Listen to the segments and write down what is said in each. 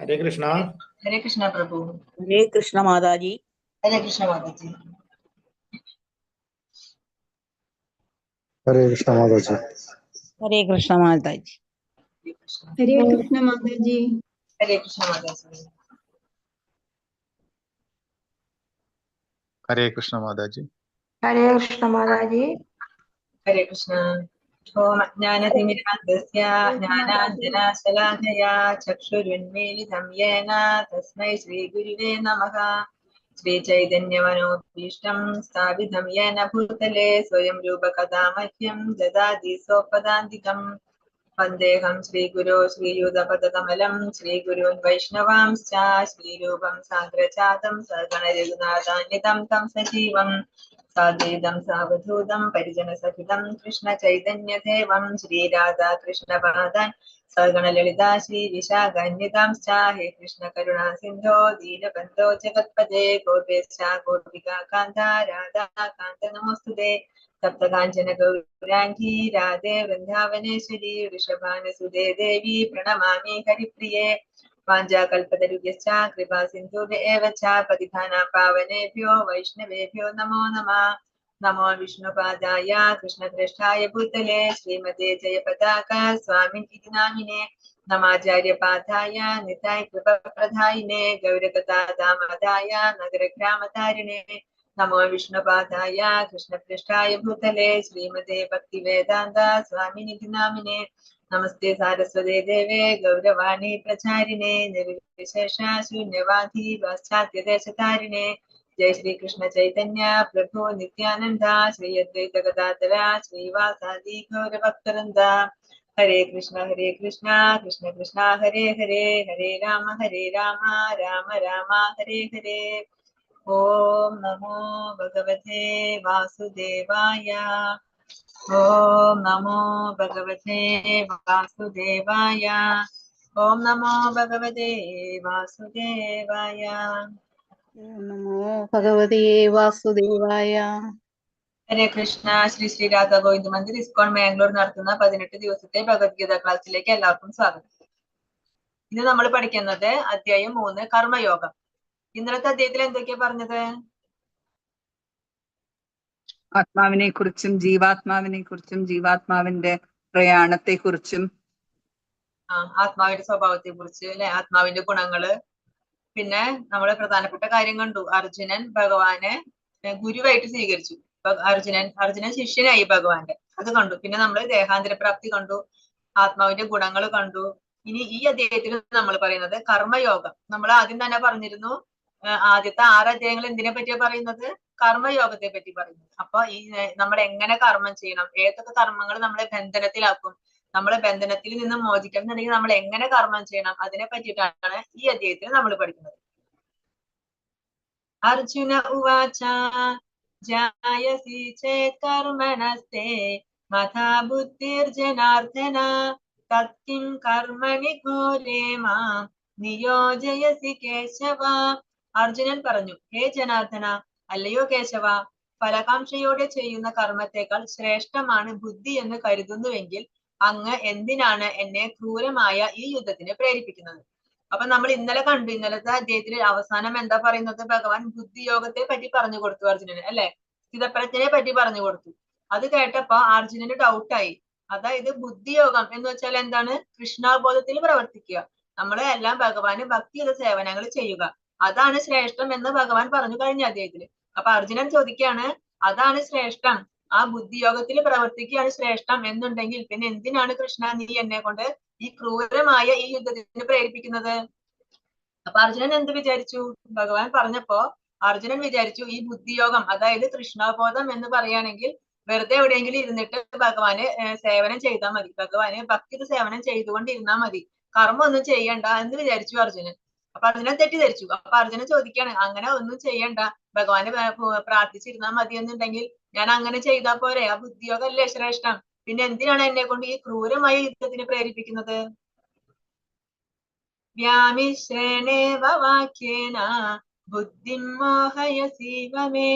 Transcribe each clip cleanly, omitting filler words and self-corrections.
हरे कृष्णा। हरे कृष्णा प्रभु। हरे कृष्ण माता जी। हरे कृष्णा माता जी। हरे कृष्ण माता जी। हरे कृष्ण माता जी। हरे कृष्ण माता जी। हरे कृष्णा माता जी। हरे कृष्ण माता जी। हरे कृष्ण माता जी। हरे कृष्ण। ओम ज्ञानतिमिरान्धस्य ज्ञानाञ्जनशलाकया चक्षुरुन्मीलितं येन तस्मै श्रीगुरुवे नमः। श्रीचैतन्यमनोभीष्टं स्थापितं येन भूतले स्वयं रूपकदा मह्यं ददाति स्वपदान्तिकम्। वन्देऽहं श्रीगुरो श्रीयुतपदकमलं श्रीगुरून् वैष्णवांश्च श्रीरूपं साग्रजातं सगणरघुनाथान्वितं तं सजीवम् साद्वैतं सावधूतं परिजनसहितं कृष्णचैतन्यदेवं श्रीराधाकृष्णपादान् सगणललिता श्रीविशाखान्वितांश्च हे कृष्णकरुणा सिन्धो दीनबन्धो जगत्पते गोपेश्च गोपिका कान्ता राधा कान्त नमोऽस्तुते। सप्तकाञ्चन गौराङ्गी राधे वृन्दावनेश्वरी वृषभानुसुते देवी प्रणमामि हरिप्रिये। वाञ्छाकल्पतरुभ्यश्च कृपा सिन्धुभ्येव च पतितानां पावनेभ्यो वैष्णवेभ्यो नमो नमः। नमो विष्णुपादाय कृष्णप्रेष्ठाय भूतले श्रीमते जयपताका स्वामिनिति नामिने नमाचार्यपादाय निताय कृपप्रदायिने गौरकथादामदाय नगरग्रामतारिणे नमो विष्णुपादाय कृष्णप्रेष्ठाय भूतले श्रीमते भक्तिवेदान्त स्वामिनिति नामिने नमस्ते सारस्वते देवे गौरवाणी प्रचारिणे निर्विशेष शून्यवादी पाश्चात्यदेशतारिणे जय श्री कृष्ण चैतन्य प्रभु नित्यानंद श्री अद्वैत गदाधर श्रीवासादि गौरभक्तवृंद। हरे कृष्ण कृष्ण कृष्ण हरे हरे हरे राम राम राम हरे हरे। ओम नमो भगवते वासुदेवाय। ओम नमो भगवते वासुदेवाय। ओम नमो भगवते वासुदेवाय। नमो भगवते वासुदेवाय। ഹരേ കൃഷ്ണ. ശ്രീ ശ്രീ രാധാ ഗോവിന്ദ മന്ദിർ ഇസ്കോൺ മാംഗ്ലൂർ നടത്തുന്ന 18 ദിവസത്തെ ഭഗവത്ഗീത ക്ലാസ്സിലേക്ക് എല്ലാവർക്കും സ്വാഗതം. ഇന്ന് നമ്മൾ പഠിക്കുന്നത് അധ്യായം 3 കർമ്മയോഗം. ഇന്നലത്തെ അധ്യായത്തിൽ എന്തൊക്കെയാ പറഞ്ഞത്? ആത്മാവിനെ കുറിച്ചും ജീവാത്മാവിന്റെ പ്രയാണത്തെ കുറിച്ചും ആത്മാവിന്റെ സ്വഭാവത്തെ കുറിച്ച് അല്ലെ, ആത്മാവിന്റെ ഗുണങ്ങള്. പിന്നെ നമ്മള് പ്രധാനപ്പെട്ട കാര്യം കണ്ടു. അർജുനൻ ഭഗവാനെ ഗുരുവായിട്ട് സ്വീകരിച്ചു. അർജുനൻ ശിഷ്യനായി ഭഗവാന്റെ, അത് കണ്ടു. പിന്നെ നമ്മൾ ദേഹാന്തര പ്രാപ്തി കണ്ടു, ആത്മാവിന്റെ ഗുണങ്ങൾ കണ്ടു. ഇനി ഈ അധ്യായത്തിൽ നമ്മൾ പറയുന്നത് കർമ്മയോഗം. നമ്മൾ ആദ്യം തന്നെ പറഞ്ഞിരുന്നു, ആദ്യത്തെ 6 അധ്യായങ്ങൾ എന്തിനെ പറ്റിയാ പറയുന്നത്? കർമ്മയോഗത്തെ പറ്റി പറയുന്നത്. അപ്പൊ ഈ നമ്മൾ എങ്ങനെ കർമ്മം ചെയ്യണം, ഏതൊക്കെ കർമ്മങ്ങൾ നമ്മളെ ബന്ധനത്തിലാക്കും, നമ്മളെ ബന്ധനത്തിൽ നിന്ന് മോചിക്കണം എന്നുണ്ടെങ്കിൽ നമ്മൾ എങ്ങനെ കർമ്മം ചെയ്യണം, അതിനെ പറ്റിയിട്ടാണ് ഈ അധ്യായത്തിൽ നമ്മൾ പഠിക്കുന്നത്. അർജുന ഉവാച ജായസി ചേത് കർമ്മണസ്തേ മഥാ ബുദ്ധിർജനാർദ്ദന തത്കിം കർമ്മണി ഘോരേ മാം നിയോജയസി കേശവ. അർജുനൻ പറഞ്ഞു, ഹേ ജനാർദ്ദന, അല്ലയോ കേശവ, ഫലകാംക്ഷയോടെ ചെയ്യുന്ന കർമ്മത്തെക്കാൾ ശ്രേഷ്ഠമാണ് ബുദ്ധി എന്ന് കരുതുന്നുവെങ്കിൽ അങ്ങ് എന്തിനാണ് എന്നെ ക്രൂരമായ ഈ യുദ്ധത്തിന് പ്രേരിപ്പിക്കുന്നത്? അപ്പൊ നമ്മൾ ഇന്നലെ കണ്ടു, ഇന്നലത്തെ അധ്യായത്തിൽ അവസാനം എന്താ പറയുന്നത്? ഭഗവാൻ ബുദ്ധിയോഗത്തെ പറ്റി പറഞ്ഞു കൊടുത്തു അർജുനന്, അല്ലെ, സ്ഥിതപ്രജ്ഞനെ പറ്റി പറഞ്ഞു കൊടുത്തു. അത് കേട്ടപ്പോ അർജുനന് ഡൗട്ടായി. അതായത് ബുദ്ധിയോഗം എന്ന് വെച്ചാൽ എന്താണ്? കൃഷ്ണാബോധത്തിൽ പ്രവർത്തിക്കുക, നമ്മളെ എല്ലാം ഭഗവാന് ഭക്തിയുടെ സേവനങ്ങൾ ചെയ്യുക, അതാണ് ശ്രേഷ്ഠം എന്ന് ഭഗവാൻ പറഞ്ഞു കഴിഞ്ഞ അധ്യായത്തില്. അപ്പൊ അർജുനൻ ചോദിക്കുകയാണ്, അതാണ് ശ്രേഷ്ഠം, ആ ബുദ്ധിയോഗത്തിൽ പ്രവർത്തിക്കുകയാണ് ശ്രേഷ്ഠം എന്നുണ്ടെങ്കിൽ പിന്നെ എന്തിനാണ് കൃഷ്ണ നീ എന്നെ കൊണ്ട് ഈ ക്രൂരമായ ഈ യുദ്ധത്തിന് പ്രേരിപ്പിക്കുന്നത്? അപ്പൊ അർജുനൻ എന്ത് വിചാരിച്ചു? ഭഗവാൻ പറഞ്ഞപ്പോ അർജുനൻ വിചാരിച്ചു, ഈ ബുദ്ധിയോഗം അതായത് കൃഷ്ണബോധം എന്ന് പറയുകയാണെങ്കിൽ വെറുതെ എവിടെയെങ്കിലും ഇരുന്നിട്ട് ഭഗവാന് സേവനം ചെയ്താൽ മതി, ഭഗവാന് ഭക്തി സേവനം ചെയ്തുകൊണ്ടിരുന്നാൽ മതി, കർമ്മം ഒന്നും ചെയ്യണ്ട എന്ന് വിചാരിച്ചു അർജുനൻ. അപ്പൊ അർജുനൻ തെറ്റിദ്ധരിച്ചു. അപ്പൊ അർജുനൻ ചോദിക്കാണ്, അങ്ങനെ ഒന്നും ചെയ്യണ്ട, ഭഗവാന് പ്രാർത്ഥിച്ചിരുന്നാൽ മതി എന്നുണ്ടെങ്കിൽ ഞാൻ അങ്ങനെ ചെയ്താൽ പോരെ? ആ ബുദ്ധിയോഗം അല്ലേ ശ്രേഷ്ഠം, പിന്നെ എന്തിനാണ് എന്നെ കൊണ്ട് ഈ ക്രൂരമായ യുദ്ധത്തിന് പ്രേരിപ്പിക്കുന്നത്? വ്യാമിശ്രേണേവ വാക്യേന ബുദ്ധിം മോഹയസീവ മേ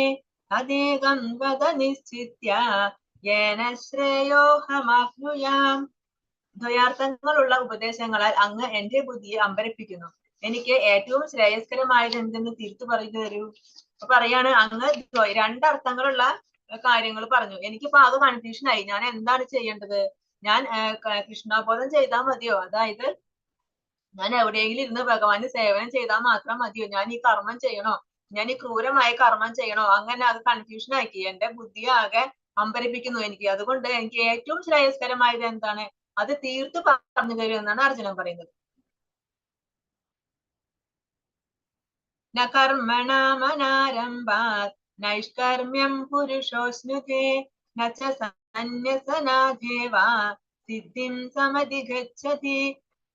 തദേകം വദ നിശ്ചിത്യ യേന ശ്രേയോഹമാപ്നുയാം. ദ്വയാർത്ഥങ്ങളുള്ള ഉപദേശങ്ങളാൽ അങ്ങ് എന്റെ ബുദ്ധിയെ അമ്പരപ്പിക്കുന്നു. എനിക്ക് ഏറ്റവും ശ്രേയസ്കരമായത് എന്തെന്ന് തിരിച്ചു പറഞ്ഞു തരൂ. അപ്പൊ പറയാണ് അങ്ങ് രണ്ടർത്ഥങ്ങളുള്ള കാര്യങ്ങൾ പറഞ്ഞു. എനിക്കിപ്പോ അത് കൺഫ്യൂഷൻ ആയി. ഞാൻ എന്താണ് ചെയ്യേണ്ടത്? ഞാൻ കൃഷ്ണബോധം ചെയ്താൽ മതിയോ? അതായത് ഞാൻ എവിടെയെങ്കിലും ഇരുന്ന് ഭഗവാന് സേവനം ചെയ്താൽ മാത്രം മതിയോ? ഞാൻ ഈ കർമ്മം ചെയ്യണോ? ഞാൻ ഈ ക്രൂരമായ കർമ്മം ചെയ്യണോ? അങ്ങനെ അത് കൺഫ്യൂഷൻ ആക്കി. എന്റെ ബുദ്ധി ആകെ അമ്പരിപ്പിക്കുന്നു എനിക്ക്. അതുകൊണ്ട് എനിക്ക് ഏറ്റവും ശ്രേയസ്കരമായത് എന്താണ്? അത് തീർത്ത് പറഞ്ഞു തരൂ എന്നാണ് അർജുനൻ പറയുന്നത്. ന കർമ്മണാമനാരംഭാത് നൈഷ്കർമ്മ്യം പുരുഷോസ്നുതേ ന ച സന്ന്യസനാദേവാ സിദ്ധിം സമധിഗച്ഛതി.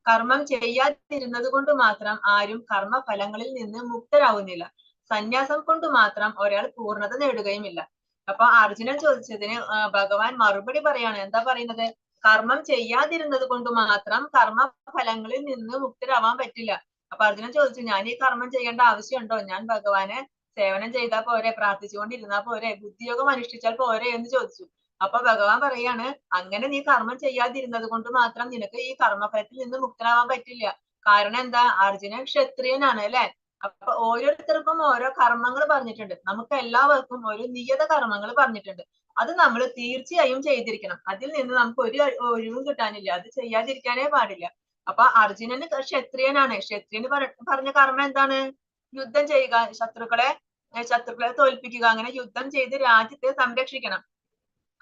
കർമ്മം ചെയ്യാതിരുന്നത് കൊണ്ട് മാത്രം ആരും കർമ്മഫലങ്ങളിൽ നിന്ന് മുക്തരാവുന്നില്ല. സന്യാസം കൊണ്ട് മാത്രം ഒരാൾ പൂർണ്ണത നേടുകയുമില്ല. അപ്പൊ അർജുനൻ ചോദിച്ചതിന് ഭഗവാൻ മറുപടി പറയാണ്. എന്താ പറയുന്നത്? കർമ്മം ചെയ്യാതിരുന്നത് കൊണ്ട് മാത്രം കർമ്മഫലങ്ങളിൽ നിന്ന് മുക്തരാവാൻ പറ്റില്ല. അപ്പൊ അർജുനൻ ചോദിച്ചു, ഞാൻ ഈ കർമ്മം ചെയ്യേണ്ട ആവശ്യമുണ്ടോ? ഞാൻ ഭഗവാനെ സേവനം ചെയ്താൽ പോരെ? പ്രാർത്ഥിച്ചുകൊണ്ടിരുന്നാ പോരെ? ബുദ്ധിയോഗം അനുഷ്ഠിച്ചാൽ പോരെ എന്ന് ചോദിച്ചു. അപ്പൊ ഭഗവാൻ പറയാണ്, അങ്ങനെ നീ കർമ്മം ചെയ്യാതിരുന്നത് കൊണ്ട് മാത്രം നിനക്ക് ഈ കർമ്മഫലത്തിൽ നിന്ന് മുക്തനാവാൻ പറ്റില്ല. കാരണം എന്താ? അർജുനൻ ക്ഷത്രിയനാണ് അല്ലെ? അപ്പൊ ഓരോരുത്തർക്കും ഓരോ കർമ്മങ്ങൾ പറഞ്ഞിട്ടുണ്ട്. നമുക്ക് എല്ലാവർക്കും ഒരു നിയത കർമ്മങ്ങൾ പറഞ്ഞിട്ടുണ്ട്. അത് നമ്മൾ തീർച്ചയായും ചെയ്തിരിക്കണം. അതിൽ നിന്ന് നമുക്ക് ഒരു ഒഴിവും കിട്ടാനില്ല. അത് ചെയ്യാതിരിക്കാനേ പാടില്ല. അപ്പൊ അർജുനന് ക്ഷത്രിയനാണ്. ക്ഷത്രിയന് പറഞ്ഞ കർമ്മം എന്താണ്? യുദ്ധം ചെയ്യുക, ശത്രുക്കളെ തോൽപ്പിക്കുക, അങ്ങനെ യുദ്ധം ചെയ്ത് രാജ്യത്തെ സംരക്ഷിക്കണം.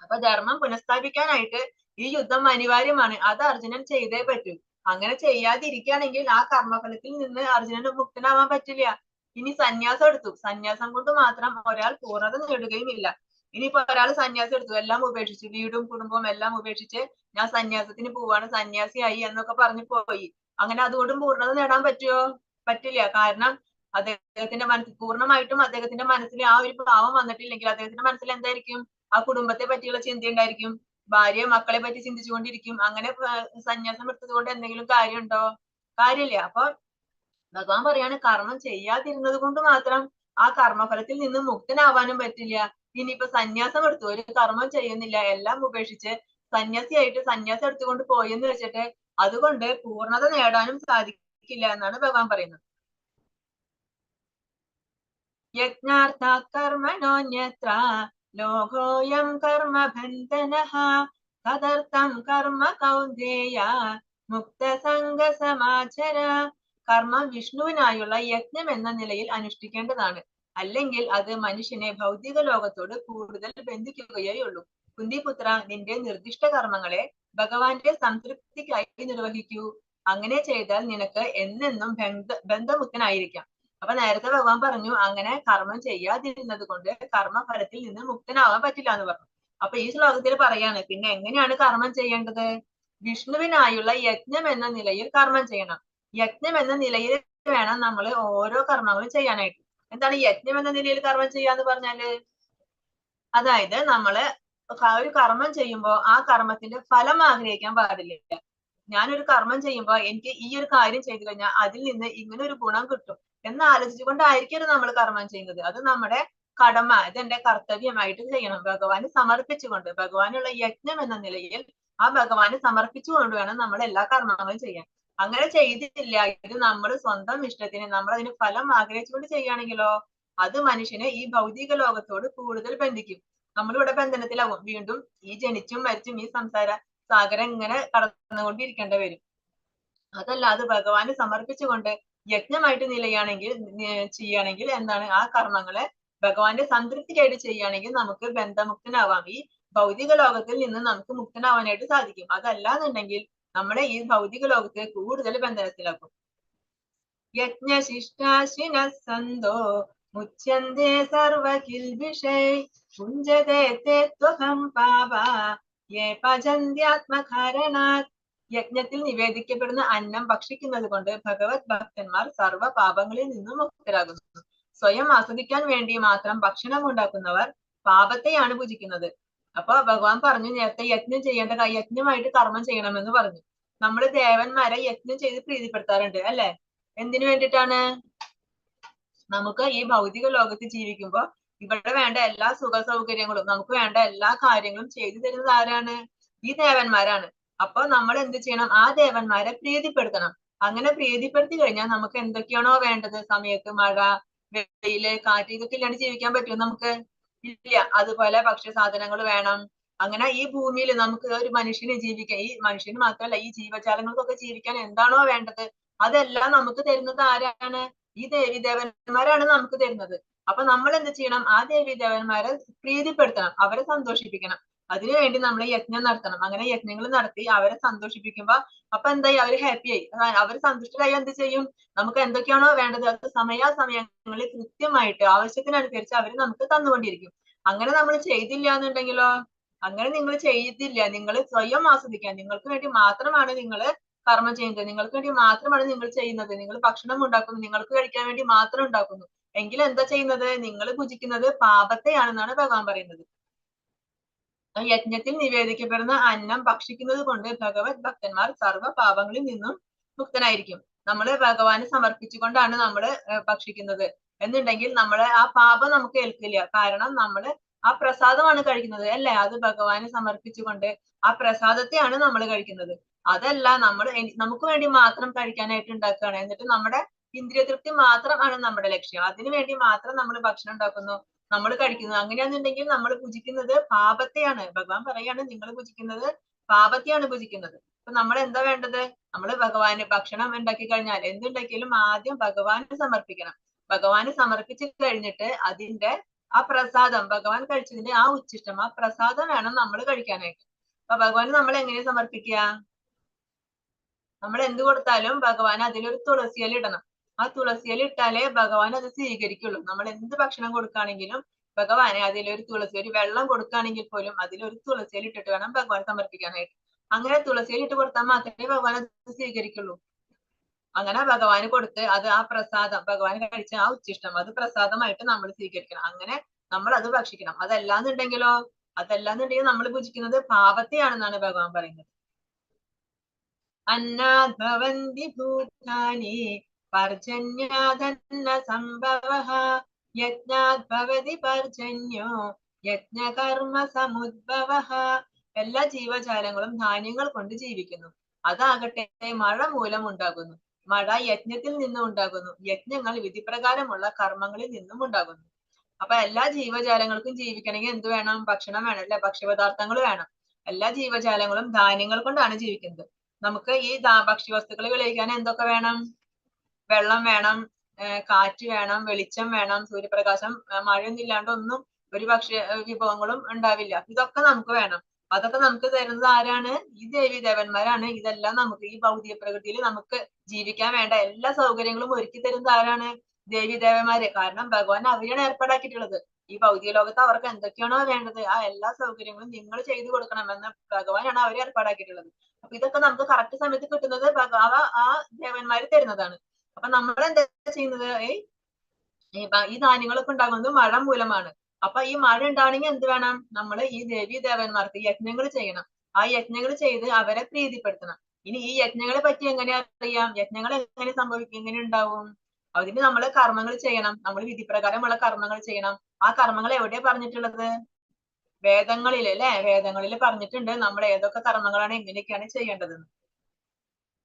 അപ്പൊ ധർമ്മം പുനഃസ്ഥാപിക്കാനായിട്ട് ഈ യുദ്ധം അനിവാര്യമാണ്. അത് അർജുനൻ ചെയ്തേ പറ്റൂ. അങ്ങനെ ചെയ്യാതിരിക്കുകയാണെങ്കിൽ ആ കർമ്മഫലത്തിൽ നിന്ന് അർജുനന് മുക്തനാവാൻ പറ്റില്ല. ഇനി സന്യാസം എടുത്തു. സന്യാസം കൊണ്ട് മാത്രം ഒരാൾ പൂർണ്ണത നേടുകയുമില്ല. ഇനിയിപ്പോ ഒരാൾ സന്യാസം എടുത്തു, എല്ലാം ഉപേക്ഷിച്ചു, വീടും കുടുംബവും എല്ലാം ഉപേക്ഷിച്ച് ഞാൻ സന്യാസത്തിന് പോവാണ്, സന്യാസിയായി എന്നൊക്കെ പറഞ്ഞു പോയി. അങ്ങനെ അതുകൊണ്ടും പൂർണ്ണത നേടാൻ പറ്റുമോ? പറ്റില്ല. കാരണം അദ്ദേഹത്തിന്റെ മനസ്സിൽ പൂർണ്ണമായിട്ടും അദ്ദേഹത്തിന്റെ മനസ്സിൽ ആ ഒരു ഭാവം വന്നിട്ടില്ലെങ്കിൽ അദ്ദേഹത്തിന്റെ മനസ്സിൽ എന്തായിരിക്കും? ആ കുടുംബത്തെ പറ്റിയുള്ള ചിന്ത ഉണ്ടായിരിക്കും, ഭാര്യ മക്കളെ പറ്റി ചിന്തിച്ചുകൊണ്ടിരിക്കും. അങ്ങനെ സന്യാസം എടുത്തത് കൊണ്ട് എന്തെങ്കിലും കാര്യമുണ്ടോ? കാര്യമില്ല. അപ്പൊ ഭഗവാൻ പറയാണ്, കർമ്മം ചെയ്യാതിരുന്നത് കൊണ്ട് മാത്രം ആ കർമ്മഫലത്തിൽ നിന്ന് മുക്തനാവാനും പറ്റില്ല. ഇനിയിപ്പോ സന്യാസം എടുത്തു, ഒരു കർമ്മം ചെയ്യുന്നില്ല, എല്ലാം ഉപേക്ഷിച്ച് സന്യാസിയായിട്ട് സന്യാസം എടുത്തുകൊണ്ട് പോയെന്ന് വെച്ചിട്ട് അതുകൊണ്ട് പൂർണ്ണത നേടാനും സാധിക്കില്ല എന്നാണ് ഭഗവാൻ പറയുന്നത്. യജ്ഞാർത്ഥ കർമ്മണോന്യത്ര ലോകോയം കർമ്മബന്ധനഃ തദർത്ഥം കർമ്മ കൗന്ദേയ മുക്തസംഗ സമാചര. കർമ്മം വിഷ്ണുവിനായുള്ള യജ്ഞം എന്ന നിലയിൽ അനുഷ്ഠിക്കേണ്ടതാണ്. അല്ലെങ്കിൽ അത് മനുഷ്യനെ ഭൗതിക ലോകത്തോട് കൂടുതൽ ബന്ധിക്കുകയേ ഉള്ളൂ. കുന്തിപുത്ര, നിന്റെ നിർദ്ദിഷ്ട കർമ്മങ്ങളെ ഭഗവാന്റെ സംതൃപ്തിക്കായി നിർവഹിക്കൂ. അങ്ങനെ ചെയ്താൽ നിനക്ക് എന്നെന്നും ബന്ധമുക്തനായിരിക്കാം. അപ്പൊ നേരത്തെ ഭഗവാൻ പറഞ്ഞു, അങ്ങനെ കർമ്മം ചെയ്യാതിരുന്നത് കൊണ്ട് കർമ്മഫലത്തിൽ നിന്ന് മുക്തനാവാൻ പറ്റില്ല എന്ന് പറഞ്ഞു. അപ്പൊ ഈ ശ്ലോകത്തിൽ പറയാണ്, പിന്നെ എങ്ങനെയാണ് കർമ്മം ചെയ്യേണ്ടത്? വിഷ്ണുവിനായുള്ള യജ്ഞം എന്ന നിലയിൽ കർമ്മം ചെയ്യണം. യജ്ഞം എന്ന നിലയിൽ വേണം നമ്മൾ ഓരോ കർമ്മങ്ങളും ചെയ്യാനായിട്ട്. എന്താണ് യജ്ഞം എന്ന നിലയിൽ കർമ്മം ചെയ്യാന്ന് പറഞ്ഞാല്? അതായത് നമ്മള് ഒരു കർമ്മം ചെയ്യുമ്പോൾ ആ കർമ്മത്തിന്റെ ഫലം ആഗ്രഹിക്കാൻ പാടില്ല. ഞാനൊരു കർമ്മം ചെയ്യുമ്പോൾ എനിക്ക് ഈ ഒരു കാര്യം ചെയ്തു കഴിഞ്ഞാൽ അതിൽ നിന്ന് ഇങ്ങനെ ഒരു ഗുണം കിട്ടും എന്ന് ആലോചിച്ചുകൊണ്ടായിരിക്കും നമ്മൾ കർമ്മം ചെയ്യുന്നത്. അത് നമ്മുടെ കടമ, ഇതെന്റെ കർത്തവ്യമായിട്ട് ചെയ്യണം. ഭഗവാന് സമർപ്പിച്ചുകൊണ്ട്, ഭഗവാനുള്ള യജ്ഞം എന്ന നിലയിൽ ആ ഭഗവാന് സമർപ്പിച്ചുകൊണ്ട് വേണം നമ്മൾ എല്ലാ കർമ്മങ്ങളും ചെയ്യാൻ. അങ്ങനെ ചെയ്തിട്ടില്ല, ഇത് നമ്മൾ സ്വന്തം ഇഷ്ടത്തിന് നമ്മൾ അതിന് ഫലം ആഗ്രഹിച്ചുകൊണ്ട് ചെയ്യുകയാണെങ്കിലോ അത് മനുഷ്യനെ ഈ ഭൗതിക ലോകത്തോട് കൂടുതൽ ബന്ധിക്കും. നമ്മളിവിടെ ബന്ധനത്തിലാവും. വീണ്ടും ഈ ജനിച്ചും മരിച്ചും ഈ സംസാര സാഗരം ഇങ്ങനെ കടന്നുകൊണ്ടിരിക്കേണ്ടി വരും. അതല്ല, അത് ഭഗവാന് സമർപ്പിച്ചുകൊണ്ട് യജ്ഞമായിട്ട് ചെയ്യുകയാണെങ്കിൽ എന്താണ്, ആ കർമ്മങ്ങളെ ഭഗവാന്റെ സംതൃപ്തിക്കായിട്ട് ചെയ്യുകയാണെങ്കിൽ നമുക്ക് ബന്ധമുക്തനാവാം. ഈ ഭൗതിക ലോകത്തിൽ നിന്ന് നമുക്ക് മുക്തനാവാനായിട്ട് സാധിക്കും. അതല്ലാന്നുണ്ടെങ്കിൽ നമ്മളെ ഈ ഭൗതിക ലോകത്തെ കൂടുതൽ ബന്ധനത്തിലാക്കും. യജ്ഞശിഷ്ടാശിന സന്തോ മുച്യന്തേ സർവകിൽബിഷൈ ഭുഞ്ജതേ തേ ത്വഹം പാപാ യേ പചന്ത്യാത്മകാരണാത്. യജ്ഞത്തിൽ നിവേദിക്കപ്പെടുന്ന അന്നം ഭക്ഷിക്കുന്നത് കൊണ്ട് ഭഗവത് ഭക്തന്മാർ സർവ്വ പാപങ്ങളിൽ നിന്നും മുക്തരാകുന്നു. സ്വയം ആസ്വദിക്കാൻ വേണ്ടി മാത്രം ഭക്ഷണം ഉണ്ടാക്കുന്നവർ പാപത്തെയാണ് ഭുജിക്കുന്നത്. അപ്പൊ ഭഗവാൻ പറഞ്ഞു നേരത്തെ യജ്ഞമായിട്ട് കർമ്മം ചെയ്യണമെന്ന് പറഞ്ഞു. നമ്മൾ ദേവന്മാരെ യജ്ഞം ചെയ്ത് പ്രീതിപ്പെടുത്താറുണ്ട് അല്ലെ? എന്തിനു വേണ്ടിയിട്ടാണ്? നമുക്ക് ഈ ഭൗതിക ലോകത്ത് ജീവിക്കുമ്പോൾ ഇവിടെ വേണ്ട എല്ലാ സുഖ സൗകര്യങ്ങളും, നമുക്ക് വേണ്ട എല്ലാ കാര്യങ്ങളും ചെയ്തു തരുന്നത് ആരാണ്? ഈ ദേവന്മാരാണ്. അപ്പൊ നമ്മൾ എന്ത് ചെയ്യണം? ആ ദേവന്മാരെ പ്രീതിപ്പെടുത്തണം. അങ്ങനെ പ്രീതിപ്പെടുത്തി കഴിഞ്ഞാൽ നമുക്ക് എന്തൊക്കെയാണോ വേണ്ടത്, സമയത്ത് മഴ, വെയില്, കാറ്റ്, ഇതൊക്കെ ഇല്ലാണ്ട് ജീവിക്കാൻ പറ്റുമോ നമുക്ക്? ഇല്ല. അതുപോലെ ഭക്ഷ്യ സാധനങ്ങൾ വേണം. അങ്ങനെ ഈ ഭൂമിയിൽ നമുക്ക് ഒരു മനുഷ്യന് ജീവിക്കാൻ, ഈ മനുഷ്യന് മാത്രമല്ല ഈ ജീവജാലങ്ങൾക്കൊക്കെ ജീവിക്കാൻ എന്താണോ വേണ്ടത് അതെല്ലാം നമുക്ക് തരുന്നത് ആരാണ്? ഈ ദേവീദേവന്മാരാണ് നമുക്ക് തരുന്നത്. അപ്പൊ നമ്മൾ എന്ത് ചെയ്യണം? ആ ദേവീദേവന്മാരെ പ്രീതിപ്പെടുത്തണം, അവരെ സന്തോഷിപ്പിക്കണം. അതിനുവേണ്ടി നമ്മൾ യജ്ഞം നടത്തണം. അങ്ങനെ യജ്ഞങ്ങൾ നടത്തി അവരെ സന്തോഷിപ്പിക്കുമ്പോ അപ്പൊ എന്തായി? അവര് ഹാപ്പിയായി. അവർ സന്തുഷ്ടരായി എന്ത് ചെയ്യും? നമുക്ക് എന്തൊക്കെയാണോ വേണ്ടത് അത് സമയാസമയങ്ങളിൽ കൃത്യമായിട്ട് ആവശ്യത്തിനനുസരിച്ച് അവർ നമുക്ക് തന്നുകൊണ്ടിരിക്കും. അങ്ങനെ നമ്മൾ ചെയ്തില്ല എന്നുണ്ടെങ്കിലോ? അങ്ങനെ നിങ്ങൾ ചെയ്തില്ല, നിങ്ങൾ സ്വയം ആസ്വദിക്കാൻ, നിങ്ങൾക്ക് വേണ്ടി മാത്രമാണ് നിങ്ങൾ കർമ്മം ചെയ്യുന്നത്, നിങ്ങൾക്ക് വേണ്ടി മാത്രമാണ് നിങ്ങൾ ചെയ്യുന്നത്, നിങ്ങൾ ഭക്ഷണം ഉണ്ടാക്കുന്നു, നിങ്ങൾക്ക് കഴിക്കാൻ വേണ്ടി മാത്രം ഉണ്ടാക്കുന്നു എങ്കിൽ എന്താ ചെയ്യുന്നത്? നിങ്ങൾ ഭുജിക്കുന്നത് പാപത്തെയാണെന്നാണ് ഭഗവാൻ പറയുന്നത്. യജ്ഞത്തിൽ നിവേദിക്കപ്പെടുന്ന അന്നം ഭക്ഷിക്കുന്നത് കൊണ്ട് ഭഗവത് ഭക്തന്മാർ സർവ്വ പാപങ്ങളിൽ നിന്നും മുക്തനായിരിക്കും. നമ്മൾ ഭഗവാന് സമർപ്പിച്ചുകൊണ്ടാണ് നമ്മൾ ഭക്ഷിക്കുന്നത് എന്നുണ്ടെങ്കിൽ നമ്മള് ആ പാപം നമുക്ക് ഏൽക്കില്ല. കാരണം നമ്മൾ ആ പ്രസാദമാണ് കഴിക്കുന്നത് അല്ലെ? അത് ഭഗവാന് സമർപ്പിച്ചുകൊണ്ട് ആ പ്രസാദത്തെയാണ് നമ്മൾ കഴിക്കുന്നത്. അതല്ല നമ്മൾ നമുക്ക് വേണ്ടി മാത്രം കഴിക്കാനായിട്ട് ഉണ്ടാക്കുകയാണ്. എന്നിട്ട് നമ്മുടെ ഇന്ദ്രിയ തൃപ്തി മാത്രമാണ് നമ്മുടെ ലക്ഷ്യം. അതിനു വേണ്ടി മാത്രം നമ്മൾ ഭക്ഷണം ഉണ്ടാക്കുന്നു, നമ്മൾ കഴിക്കുന്നു. അങ്ങനെയാണെന്നുണ്ടെങ്കിൽ നമ്മൾ ഭുജിക്കുന്നത് പാപത്തെയാണ്. ഭഗവാൻ പറയാണ് നിങ്ങൾ ഭുജിക്കുന്നത് പാപത്തെയാണ് ഭുജിക്കുന്നത്. അപ്പൊ നമ്മൾ എന്താ വേണ്ടത്? നമ്മൾ ഭഗവാന് ഭക്ഷണം ഉണ്ടാക്കി കഴിഞ്ഞാൽ എന്തുണ്ടാക്കിയാലും ആദ്യം ഭഗവാന് സമർപ്പിക്കണം. ഭഗവാന് സമർപ്പിച്ചു കഴിഞ്ഞിട്ട് അതിന്റെ ആ പ്രസാദം, ഭഗവാൻ കഴിച്ചതിന്റെ ആ ഉച്ചിഷ്ടം, ആ പ്രസാദം വേണം നമ്മൾ കഴിക്കാനായിട്ട്. അപ്പൊ ഭഗവാന് നമ്മൾ എങ്ങനെ സമർപ്പിക്കുക? നമ്മൾ എന്ത് കൊടുത്താലും ഭഗവാൻ അതിലൊരു തുളസിയില ഇടണം. ആ തുളസിയില ഇട്ടാലേ ഭഗവാൻ അത് സ്വീകരിക്കുള്ളൂ. നമ്മൾ എന്ത് ഭക്ഷണം കൊടുക്കുകയാണെങ്കിലും ഭഗവാനെ അതിലൊരു തുളസി, ഒരു വെള്ളം കൊടുക്കുകയാണെങ്കിൽ പോലും അതിലൊരു തുളസിയില ഇട്ടിട്ട് വേണം ഭഗവാൻ സമർപ്പിക്കാനായിട്ട്. അങ്ങനെ തുളസിയില ഇട്ട് കൊടുത്താൽ മാത്രമേ ഭഗവാൻ അത് സ്വീകരിക്കുള്ളൂ. അങ്ങനെ ഭഗവാന് കൊടുത്ത് അത് ആ പ്രസാദം, ഭഗവാൻ കഴിച്ച ആ ഉച്ചിഷ്ടം, അത് പ്രസാദമായിട്ട് നമ്മൾ സ്വീകരിക്കണം. അങ്ങനെ നമ്മൾ അത് ഭക്ഷിക്കണം. അതല്ലാന്നുണ്ടെങ്കിലോ? അതല്ലാന്നുണ്ടെങ്കിൽ നമ്മൾ ഭുജിക്കുന്നത് പാപത്തെയാണെന്നാണ് ഭഗവാൻ പറയുന്നത്. അന്നാദ് ഭവന്തി ഭൂതാനി പർജന്യാദന്ന സംഭവഃ യജ്ഞാദ് ഭവതി പർജന്യോ യജ്ഞകർമ്മ സമുദ്ഭവഃ. എല്ലാ ജീവജാലങ്ങളും ധാന്യങ്ങൾ കൊണ്ട് ജീവിക്കുന്നു. അതാകട്ടെ മഴ മൂലം ഉണ്ടാകുന്നു. മഴ യജ്ഞത്തിൽ നിന്നും ഉണ്ടാകുന്നു. യജ്ഞങ്ങൾ വിധിപ്രകാരമുള്ള കർമ്മങ്ങളിൽ നിന്നും ഉണ്ടാകുന്നു. അപ്പൊ എല്ലാ ജീവജാലങ്ങൾക്കും ജീവിക്കണമെങ്കിൽ എന്ത് വേണം? ഭക്ഷണം വേണം അല്ലെ? ഭക്ഷ്യപദാർത്ഥങ്ങൾ വേണം. എല്ലാ ജീവജാലങ്ങളും ധാന്യങ്ങൾ കൊണ്ടാണ് ജീവിക്കുന്നത്. നമുക്ക് ഈ ഭക്ഷ്യവസ്തുക്കൾ വിളയിക്കാൻ എന്തൊക്കെ വേണം? വെള്ളം വേണം, കാറ്റ് വേണം, വെളിച്ചം വേണം, സൂര്യപ്രകാശം. മഴയൊന്നും ഇല്ലാണ്ട് ഒന്നും ഒരു ഭക്ഷ്യ വിഭവങ്ങളും ഉണ്ടാവില്ല. ഇതൊക്കെ നമുക്ക് വേണം. അതൊക്കെ നമുക്ക് തരുന്നത് ആരാണ്? ഈ ദേവീദേവന്മാരാണ്. ഇതെല്ലാം നമുക്ക് ഈ ഭൗതിക പ്രകൃതിയിൽ നമുക്ക് ജീവിക്കാൻ വേണ്ട എല്ലാ സൗകര്യങ്ങളും ഒരുക്കി തരുന്നത് ആരാണ്? ദേവീദേവന്മാര്. കാരണം ഭഗവാൻ അവരെയാണ് ഏർപ്പാടാക്കിയിട്ടുള്ളത്. ഈ ഭൗതിക ലോകത്ത് അവർക്ക് എന്തൊക്കെയാണോ വേണ്ടത് ആ എല്ലാ സൗകര്യങ്ങളും നിങ്ങൾ ചെയ്തു കൊടുക്കണമെന്ന് ഭഗവാനാണ് അവരെ ഏർപ്പാടാക്കിയിട്ടുള്ളത്. അപ്പൊ ഇതൊക്കെ നമുക്ക് കറക്റ്റ് സമയത്ത് കിട്ടുന്നത് ആ ദേവന്മാര് തരുന്നതാണ്. അപ്പൊ നമ്മൾ എന്താ ചെയ്യുന്നത്? ഈ ധാന്യങ്ങളൊക്കെ ഉണ്ടാകുന്നത് മഴ മൂലമാണ്. അപ്പൊ ഈ മഴ ഉണ്ടാവണമെങ്കിൽ എന്ത് വേണം? നമ്മൾ ഈ ദേവീ ദേവന്മാർക്ക് യജ്ഞങ്ങൾ ചെയ്യണം. ആ യജ്ഞങ്ങൾ ചെയ്ത് അവരെ പ്രീതിപ്പെടുത്തണം. ഇനി ഈ യജ്ഞങ്ങളെ പറ്റി എങ്ങനെ അറിയാം? യജ്ഞങ്ങൾ എങ്ങനെ സംഭവിക്കും, എങ്ങനെ ഉണ്ടാവും? അതിന് നമ്മൾ കർമ്മങ്ങൾ ചെയ്യണം. നമ്മൾ വിധിപ്രകാരമുള്ള കർമ്മങ്ങൾ ചെയ്യണം. ആ കർമ്മങ്ങൾ എവിടെയാ പറഞ്ഞിട്ടുള്ളത്? വേദങ്ങളിൽ അല്ലെ? വേദങ്ങളിൽ പറഞ്ഞിട്ടുണ്ട് നമ്മൾ ഏതൊക്കെ കർമ്മങ്ങളാണ് എങ്ങനെയൊക്കെയാണ് ചെയ്യേണ്ടതെന്ന്.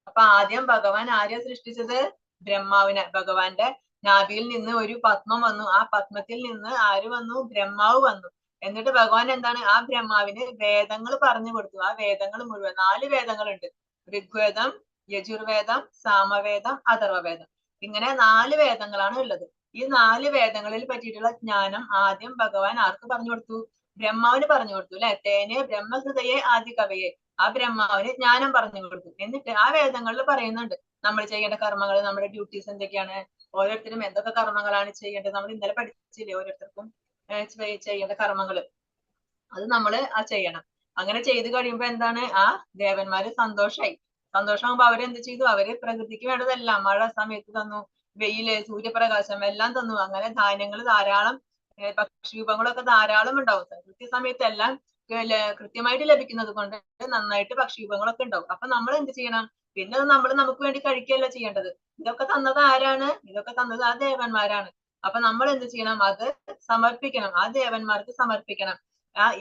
അപ്പൊ ആദ്യം ഭഗവാൻ ആരെയാ സൃഷ്ടിച്ചത്? ബ്രഹ്മാവിനെ. ഭഗവാന്റെ നാഭിയിൽ നിന്ന് ഒരു പത്മം വന്നു. ആ പത്മത്തിൽ നിന്ന് ആര് വന്നു? ബ്രഹ്മാവ് വന്നു. എന്നിട്ട് ഭഗവാൻ എന്താണ്? ആ ബ്രഹ്മാവിന് വേദങ്ങൾ പറഞ്ഞു കൊടുത്തു. ആ വേദങ്ങൾ മുഴുവൻ 4 വേദങ്ങളുണ്ട്. ഋഗ്വേദം, യജുർവേദം, സാമവേദം, അഥർവവേദം. ഇങ്ങനെ 4 വേദങ്ങളാണ് ഉള്ളത്. ഈ 4 വേദങ്ങളിൽ പറ്റിയിട്ടുള്ള ജ്ഞാനം ആദ്യം ഭഗവാൻ ആർക്ക് പറഞ്ഞു കൊടുത്തു? ബ്രഹ്മാവിന് പറഞ്ഞു കൊടുത്തു അല്ലെ? തേനെ ബ്രഹ്മഹൃദയെ ആദി കവയെ. ആ ബ്രഹ്മാവിന് ജ്ഞാനം പറഞ്ഞു കൊടുത്തു. എന്നിട്ട് ആ വേദങ്ങളിൽ പറയുന്നുണ്ട് നമ്മൾ ചെയ്യേണ്ട കർമ്മങ്ങൾ, നമ്മുടെ ഡ്യൂട്ടീസ് എന്തൊക്കെയാണ്, ഓരോരുത്തരും എന്തൊക്കെ കർമ്മങ്ങളാണ് ചെയ്യേണ്ടത്. നമ്മൾ ഇന്നലെ പഠിച്ചില്ലേ ഓരോരുത്തർക്കും ചെയ്യേണ്ട കർമ്മങ്ങൾ. അത് നമ്മൾ ചെയ്യണം. അങ്ങനെ ചെയ്തു കഴിയുമ്പോ എന്താണ്? ആ ദേവന്മാര് സന്തോഷമാകുമ്പോ അവരെന്ത് ചെയ്തു? അവര് പ്രകൃതിക്ക് വേണ്ടതെല്ലാം മഴ സമയത്ത് തന്നു, വെയില്, സൂര്യപ്രകാശം എല്ലാം തന്നു. അങ്ങനെ ധാന്യങ്ങൾ ധാരാളം, ഭക്ഷ്യവിഭവങ്ങളൊക്കെ ധാരാളം ഉണ്ടാവും. കൃത്യസമയത്ത് എല്ലാം കൃത്യമായിട്ട് ലഭിക്കുന്നത് കൊണ്ട് നന്നായിട്ട് ഭക്ഷ്യവിഭവങ്ങളൊക്കെ ഉണ്ടാവും. അപ്പൊ നമ്മൾ എന്ത് ചെയ്യണം? പിന്നെ നമ്മൾ നമുക്ക് വേണ്ടി കഴിക്കുകയല്ല ചെയ്യേണ്ടത്. ഇതൊക്കെ തന്നത് ആരാണ്? ഇതൊക്കെ തന്നത് ആ ദേവന്മാരാണ്. അപ്പൊ നമ്മൾ എന്ത് ചെയ്യണം? അത് സമർപ്പിക്കണം. ആ ദേവന്മാർക്ക് സമർപ്പിക്കണം.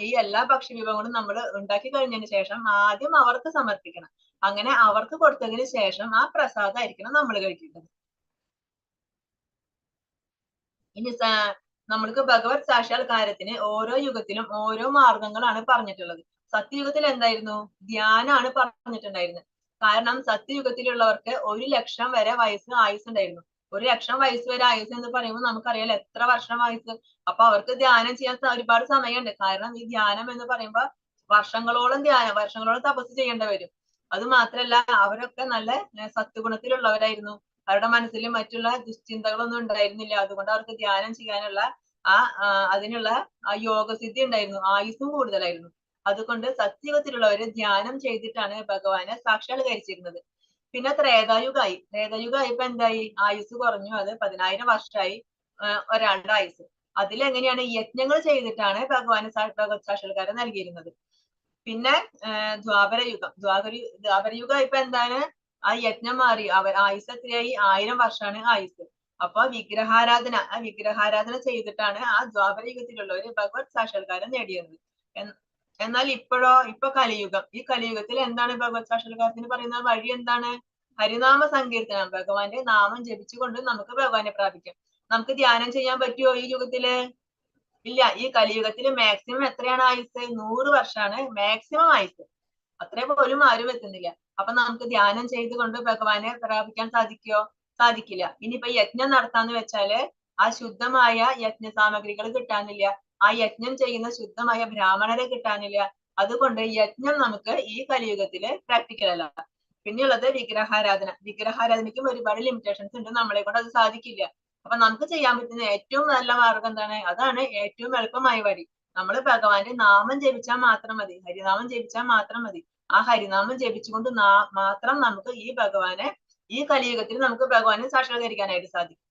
ഈ എല്ലാ ഭക്ഷ്യവിഭവങ്ങളും നമ്മൾ ഉണ്ടാക്കി കഴിഞ്ഞതിന് ശേഷം ആദ്യം അവർക്ക് സമർപ്പിക്കണം. അങ്ങനെ അവർക്ക് കൊടുത്തതിന് ശേഷം ആ പ്രസാദമായിരിക്കണം നമ്മൾ കഴിക്കേണ്ടത്. ഇനി നമ്മൾക്ക് ഭഗവത് സാക്ഷാത്കാരത്തിന് ഓരോ യുഗത്തിലും ഓരോ മാർഗങ്ങളാണ് പറഞ്ഞിട്ടുള്ളത്. സത്യയുഗത്തിൽ എന്തായിരുന്നു? ധ്യാനാണ് പറഞ്ഞിട്ടുണ്ടായിരുന്നത്. കാരണം സത്യയുഗത്തിലുള്ളവർക്ക് 1,00,000 വരെ ആയുസ് ഉണ്ടായിരുന്നു. 1,00,000 വയസ്സ് വരെ ആയുസ് എന്ന് പറയുമ്പോൾ നമുക്കറിയാലോ എത്ര വർഷം ആയുസ്. അപ്പൊ അവർക്ക് ധ്യാനം ചെയ്യാൻ ഒരുപാട് സമയമുണ്ട്. കാരണം ഈ ധ്യാനം എന്ന് പറയുമ്പോൾ വർഷങ്ങളോളം തപസ് ചെയ്യേണ്ടി വരും. അത് മാത്രല്ല അവരൊക്കെ നല്ല സത്വഗുണത്തിലുള്ളവരായിരുന്നു. അവരുടെ മനസ്സിൽ മറ്റുള്ള ദുശ്ചിന്തകളൊന്നും ഉണ്ടായിരുന്നില്ല. അതുകൊണ്ട് അവർക്ക് ധ്യാനം ചെയ്യാനുള്ള അതിനുള്ള യോഗസിദ്ധി ഉണ്ടായിരുന്നു. ആയുസ്സും കൂടുതലായിരുന്നു. അതുകൊണ്ട് സത്യയുഗത്തിലുള്ളവര് ധ്യാനം ചെയ്തിട്ടാണ് ഭഗവാനെ സാക്ഷാത്കരിച്ചിരുന്നത്. പിന്നെ ത്രേതായുഗായപ്പോ എന്തായി? ആയുസ് കുറഞ്ഞു. അത് 10,000 വർഷമായി ഒരാളുടെ ആയുസ്. അതിലെങ്ങനെയാണ്? യജ്ഞങ്ങൾ ചെയ്തിട്ടാണ് ഭഗവത് സാക്ഷാത്കാരം നൽകിയിരുന്നത്. പിന്നെ ദ്വാപരയുഗം ഇപ്പൊ എന്താണ്? ആ യജ്ഞം മാറി. ആയുസ് എത്രയായി? 1000 വർഷമാണ് ആയുസ്. അപ്പൊ വിഗ്രഹാരാധന ചെയ്തിട്ടാണ് ആ ദ്വാപരയുഗത്തിലുള്ളവര് ഭഗവത് സാക്ഷാത്കാരം നേടിയത്. എന്നാൽ ഇപ്പൊ കലിയുഗം. ഈ കലിയുഗത്തിൽ എന്താണ് ഭഗവത് സാക്ഷാത്കാരത്തിന് പറയുന്ന വഴി? എന്താണ്? ഹരിനാമ സങ്കീർത്തനം. ഭഗവാന്റെ നാമം ജപിച്ചുകൊണ്ട് നമുക്ക് ഭഗവാനെ പ്രാപിക്കാം. നമുക്ക് ധ്യാനം ചെയ്യാൻ പറ്റുമോ ഈ യുഗത്തില്? ഇല്ല. ഈ കലിയുഗത്തില് മാക്സിമം എത്രയാണ് ആയുസ്? 100 വർഷമാണ് മാക്സിമം ആയുസ്. അത്രേ പോലും ആരും എത്തുന്നില്ല. അപ്പൊ നമുക്ക് ധ്യാനം ചെയ്തുകൊണ്ട് ഭഗവാനെ പ്രാപിക്കാൻ സാധിക്കോ? സാധിക്കില്ല. ഇനിയിപ്പോ യജ്ഞം നടത്താന്ന് വെച്ചാല് ആ ശുദ്ധമായ യജ്ഞ സാമഗ്രികൾ കിട്ടാനില്ല. ആ യജ്ഞം ചെയ്യുന്ന ശുദ്ധമായ ബ്രാഹ്മണരെ കിട്ടാനില്ല. അതുകൊണ്ട് യജ്ഞം നമുക്ക് ഈ കലിയുഗത്തില് പ്രാക്ടിക്കൽ അല്ല. പിന്നെയുള്ളത് വിഗ്രഹാരാധനയ്ക്കും ഒരുപാട് ലിമിറ്റേഷൻസ് ഉണ്ട്. നമ്മളെ കൊണ്ട് അത് സാധിക്കില്ല. അപ്പൊ നമുക്ക് ചെയ്യാൻ പറ്റുന്ന ഏറ്റവും നല്ല മാർഗം എന്താണ്? അതാണ് ഏറ്റവും എളുപ്പമായ വഴി. നമ്മൾ ഭഗവാന്റെ നാമം ജപിച്ചാൽ മാത്രം മതി. ഹരിനാമം ജപിച്ചാൽ മാത്രം മതി. ആ ഹരിനാമം ജപിച്ചുകൊണ്ട് മാത്രം നമുക്ക് ഈ കലിയുഗത്തിൽ നമുക്ക് ഭഗവാനെ സാക്ഷാത്കരിക്കാനായിട്ട് സാധിക്കും.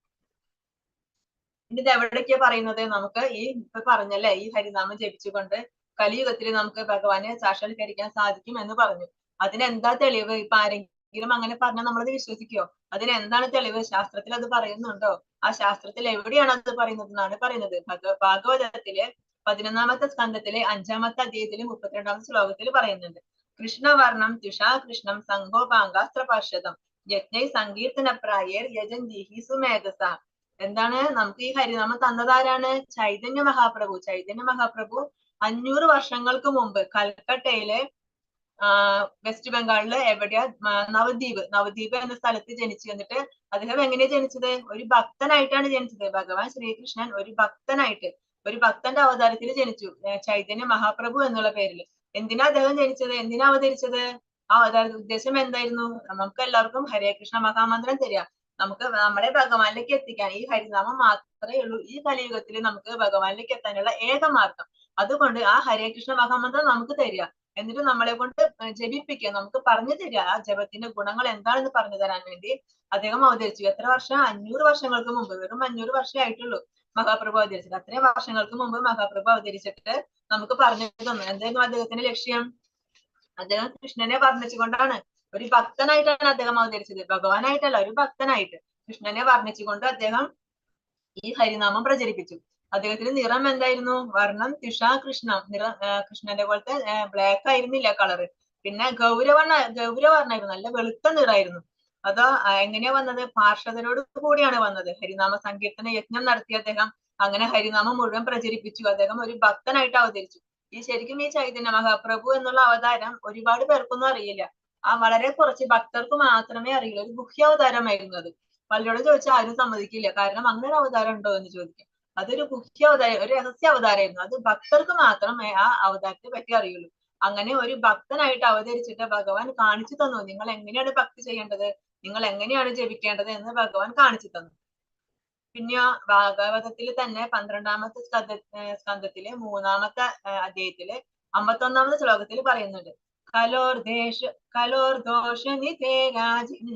ഇനി ഇത് എവിടേക്കാ പറയുന്നത്? നമുക്ക് ഇപ്പൊ പറഞ്ഞല്ലേ, ഈ ഹരിനാമം ജപിച്ചുകൊണ്ട് കലിയുഗത്തിൽ നമുക്ക് ഭഗവാനെ സാക്ഷാത്കരിക്കാൻ സാധിക്കും എന്ന് പറഞ്ഞു. അതിനെന്താ തെളിവ്? ഇപ്പൊ ആരെങ്കിലും അങ്ങനെ പറഞ്ഞാൽ നമ്മളത് വിശ്വസിക്കോ? അതിനെന്താണ് തെളിവ്? ശാസ്ത്രത്തിൽ അത് പറയുന്നുണ്ടോ? ആ ശാസ്ത്രത്തിൽ എവിടെയാണ് അത് പറയുന്നത് എന്നാണ് പറയുന്നത്. ഭാഗവതത്തിലെ 11ാമത്തെ സ്കന്ധത്തിലെ 5ാമത്തെ അധ്യായത്തിലെ 32ാമത്തെ ശ്ലോകത്തിൽ പറയുന്നുണ്ട്. കൃഷ്ണവർണം തുഷാ കൃഷ്ണം സംഘോപാംഗാസ്ത്രപാർഷദം യജ്ഞൈ സങ്കീർത്തന പ്രായേർ യജന്തീഹി സുമേധസ. എന്താണ്? നമുക്ക് ഈ ഹരിനാമം തന്നതാരാണ്? ചൈതന്യ മഹാപ്രഭു. 500 വർഷങ്ങൾക്ക് മുമ്പ് കൽക്കട്ടയിലെ വെസ്റ്റ് ബംഗാളില് എവിടെയാ? നവദ്വീപ് എന്ന സ്ഥലത്ത് ജനിച്ചു. എന്നിട്ട് അദ്ദേഹം എങ്ങനെയാ ജനിച്ചത്? ഒരു ഭക്തനായിട്ടാണ് ജനിച്ചത്. ഭഗവാൻ ശ്രീകൃഷ്ണൻ ഒരു ഭക്തന്റെ അവതാരത്തിൽ ജനിച്ചു. ചൈതന്യ മഹാപ്രഭു എന്നുള്ള പേരിൽ. എന്തിനാ അദ്ദേഹം ജനിച്ചത്? എന്തിനാ അവതരിച്ചത്? ആ അവതാര ഉദ്ദേശം എന്തായിരുന്നു? നമുക്ക് എല്ലാവർക്കും ഹരേ കൃഷ്ണ മഹാമന്ത്രം തരിക. നമുക്ക് നമ്മളെ ഭഗവാനിലേക്ക് എത്തിക്കാൻ ഈ ഹരിനാമം മാത്രമേ ഉള്ളൂ ഈ കലിയുഗത്തിൽ നമുക്ക് ഭഗവാനിലേക്ക് എത്താനുള്ള ഏക മാർഗം. അതുകൊണ്ട് ആ ഹരേ കൃഷ്ണ മഹാമന്ത്രം നമുക്ക് തരിക. എന്നിട്ട് നമ്മളെ കൊണ്ട് ജപിപ്പിക്കുക. നമുക്ക് പറഞ്ഞു തരിക. ആ ജപത്തിന്റെ ഗുണങ്ങൾ എന്താണെന്ന് പറഞ്ഞു തരാൻ വേണ്ടി അദ്ദേഹം അവതരിച്ചു. എത്ര വർഷം? 500 വർഷങ്ങൾക്ക് മുമ്പ്. വെറും 500 വർഷമേ ആയിട്ടുള്ളൂ മഹാപ്രഭു അവതരിച്ചിട്ട്. അത്രയും വർഷങ്ങൾക്ക് മുമ്പ് മഹാപ്രഭു അവതരിച്ചിട്ട് നമുക്ക് പറഞ്ഞു തന്നു. എന്തായിരുന്നു അദ്ദേഹത്തിന്റെ ലക്ഷ്യം? അദ്ദേഹം കൃഷ്ണനെ വർണ്ണിച്ചുകൊണ്ടാണ്. ഒരു ഭക്തനായിട്ടാണ് അദ്ദേഹം അവതരിച്ചത്. ഭഗവാനായിട്ടല്ല, ഒരു ഭക്തനായിട്ട് കൃഷ്ണനെ വർണ്ണിച്ചുകൊണ്ട് അദ്ദേഹം ഈ ഹരിനാമം പ്രചരിപ്പിച്ചു. അദ്ദേഹത്തിന് നിറം എന്തായിരുന്നു? വർണ്ണം തുഷാ കൃഷ്ണം. കൃഷ്ണന്റെ പോലത്തെ ബ്ലാക്ക് ആയിരുന്നില്ല കളറ്. പിന്നെ ഗൗരവർണ്ണായിരുന്നു. നല്ല വെളുത്ത നിറായിരുന്നു. അതോ എങ്ങനെയാ വന്നത്? പാർഷദരോട് കൂടിയാണ് വന്നത്. ഹരിനാമ സങ്കീർത്തന യജ്ഞം നടത്തിയ അദ്ദേഹം അങ്ങനെ ഹരിനാമം മുഴുവൻ പ്രചരിപ്പിച്ചു. അദ്ദേഹം ഒരു ഭക്തനായിട്ട് അവതരിച്ചു. ശരിക്കും ഈ ചൈതന്യ മഹാപ്രഭു എന്നുള്ള അവതാരം ഒരുപാട് പേർക്കൊന്നും അറിയില്ല. വളരെ കുറച്ച് ഭക്തർക്ക് മാത്രമേ അറിയുള്ളൂ. ഒരു ഗുഹ്യാവതാരമായിരുന്നു അത്. പലരോടും ചോദിച്ചാൽ ആരും സമ്മതിക്കില്ല. കാരണം അങ്ങനെ ഒരു അവതാരം ഉണ്ടോ എന്ന് ചോദിക്കും. അതൊരു ഗുഹ്യാവതാരം, ഒരു രഹസ്യ അവതാരമായിരുന്നു. അത് ഭക്തർക്ക് മാത്രമേ ആ അവതാരത്തെ പറ്റി അറിയുള്ളൂ. അങ്ങനെ ഒരു ഭക്തനായിട്ട് അവതരിച്ചിട്ട് ഭഗവാൻ കാണിച്ചു തന്നു. നിങ്ങൾ എങ്ങനെയാണ് ഭക്തി ചെയ്യേണ്ടത്, നിങ്ങൾ എങ്ങനെയാണ് ജപിക്കേണ്ടത് എന്ന് ഭഗവാൻ കാണിച്ചു തന്നു. പിന്നെ ഭാഗവതത്തിൽ തന്നെ 12ാമത്തെ സ്കന്ധത്തിലെ 3ാമത്തെ അധ്യായത്തില് 51ാമത്തെ ശ്ലോകത്തിൽ പറയുന്നുണ്ട്. കലോർദോഷനിധേ രാജിൻ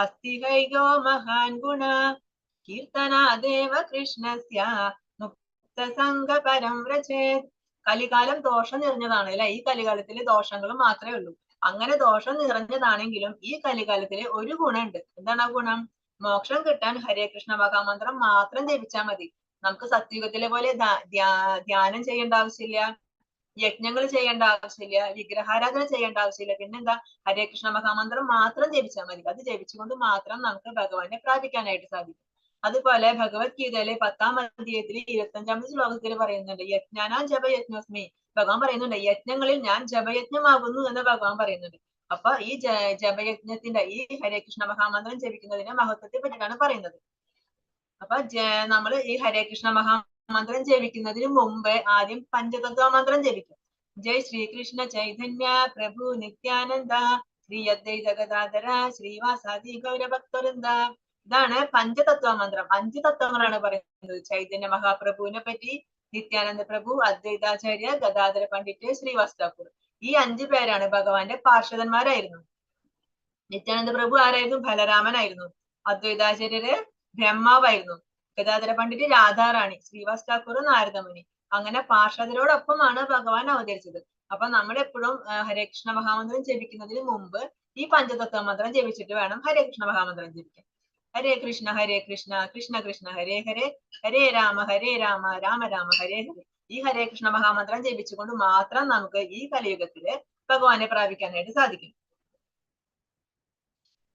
അസ്തിഹൈഗോ മഹാൻ ഗുണ കീർത്തനാദേവ കൃഷ്ണസ്യ മുക്തസംഗ പരം വ്രജേത്. കലികാലം ദോഷം നിറഞ്ഞതാണ് അല്ലെ? ഈ കലികാലത്തില് ദോഷങ്ങൾ മാത്രമേ ഉള്ളൂ. അങ്ങനെ ദോഷം നിറഞ്ഞതാണെങ്കിലും ഈ കലികാലത്തില് ഒരു ഗുണമുണ്ട്. എന്താണ് ആ ഗുണം? മോക്ഷം കിട്ടാൻ ഹരേ കൃഷ്ണ മഹാമന്ത്രം മാത്രം ജപിച്ചാൽ മതി. നമുക്ക് സത്യുഗത്തിലെ പോലെ ധ്യാനം ചെയ്യേണ്ട ആവശ്യമില്ല. യജ്ഞങ്ങൾ ചെയ്യേണ്ട ആവശ്യമില്ല, വിഗ്രഹാരാധന ചെയ്യേണ്ട ആവശ്യമില്ല. പിന്നെന്താ, ഹരേ കൃഷ്ണ മഹാമന്ത്രം മാത്രം ജപിച്ചാൽ മതി. അത് ജപിച്ചുകൊണ്ട് മാത്രം നമുക്ക് ഭഗവാനെ പ്രാപിക്കാനായിട്ട് സാധിക്കും. അതുപോലെ ഭഗവത്ഗീതയിലെ 10-ാം അധ്യായത്തിൽ 25-ാമത്തെ ശ്ലോകത്തിൽ പറയുന്നുണ്ട്, യജ്ഞാനാം ജപയജ്ഞോസ്മി. ഭഗവാൻ പറയുന്നുണ്ട്, യജ്ഞങ്ങളിൽ ഞാൻ ജപയജ്ഞമാകുന്നു എന്ന് ഭഗവാൻ പറയുന്നുണ്ട്. അപ്പൊ ഈ ജപയജ്ഞത്തിന്റെ ഈ ഹരേ കൃഷ്ണ മഹാമന്ത്രം ജപിക്കുന്നതിന്റെ മഹത്വത്തെ പറ്റിയിട്ടാണ് പറയുന്നത്. അപ്പൊ നമ്മൾ ഈ ഹരേ കൃഷ്ണ മഹാമന്ത്രം ജപിക്കുന്നതിന് മുമ്പ് ആദ്യം പഞ്ചതത്വ മന്ത്രം ജപിക്കും. ജയ് ശ്രീകൃഷ്ണ ചൈതന്യ പ്രഭു നിത്യാനന്ദ ശ്രീ അദ്വൈത ഗദാധര ശ്രീവാസാദി ഗൗരഭക്തവൃന്ദ. ഇതാണ് പഞ്ചതത്വ മന്ത്രം. 5 തത്വങ്ങളാണ് പറയുന്നത്. ചൈതന്യ മഹാപ്രഭുവിനെ പറ്റി, നിത്യാനന്ദ പ്രഭു, അദ്വൈതാചാര്യ, ഗദാധര പണ്ഡിറ്റ്, ശ്രീവാസ് ഠാക്കൂർ. ഈ 5 പേരാണ് ഭഗവാന്റെ പാർഷദന്മാരായിരുന്നു. നിത്യാനന്ദ പ്രഭു ആരായിരുന്നു? ബലരാമനായിരുന്നു. അദ്വൈതാചാര്യര് ബ്രഹ്മാവായിരുന്നു. ഗദാധര പണ്ഡിറ്റ് രാധാറാണി, ശ്രീവാസ് ഠാക്കൂർ നാരദമുനി. അങ്ങനെ പാർഷദരോടൊപ്പമാണ് ഭഗവാൻ അവതരിച്ചത്. അപ്പൊ നമ്മൾ എപ്പോഴും ഹരേ കൃഷ്ണ മഹാമന്ത്രം ജപിക്കുന്നതിന് മുമ്പ് ഈ പഞ്ചതത്വ മന്ത്രം ജപിച്ചിട്ട് വേണം ഹരേ കൃഷ്ണ മഹാമന്ത്രം ജപിക്കാൻ. ഹരേ കൃഷ്ണ കൃഷ്ണ കൃഷ്ണ ഹരേ ഹരേ, ഹരേ രാമ രാമ രാമ ഹരേ ഹരേ. ഈ ഹരേ കൃഷ്ണ മഹാമന്ത്രം ജപിച്ചുകൊണ്ട് മാത്രം നമുക്ക് ഈ കലിയുഗത്തില് ഭഗവാനെ പ്രാപിക്കാനായിട്ട് സാധിക്കും.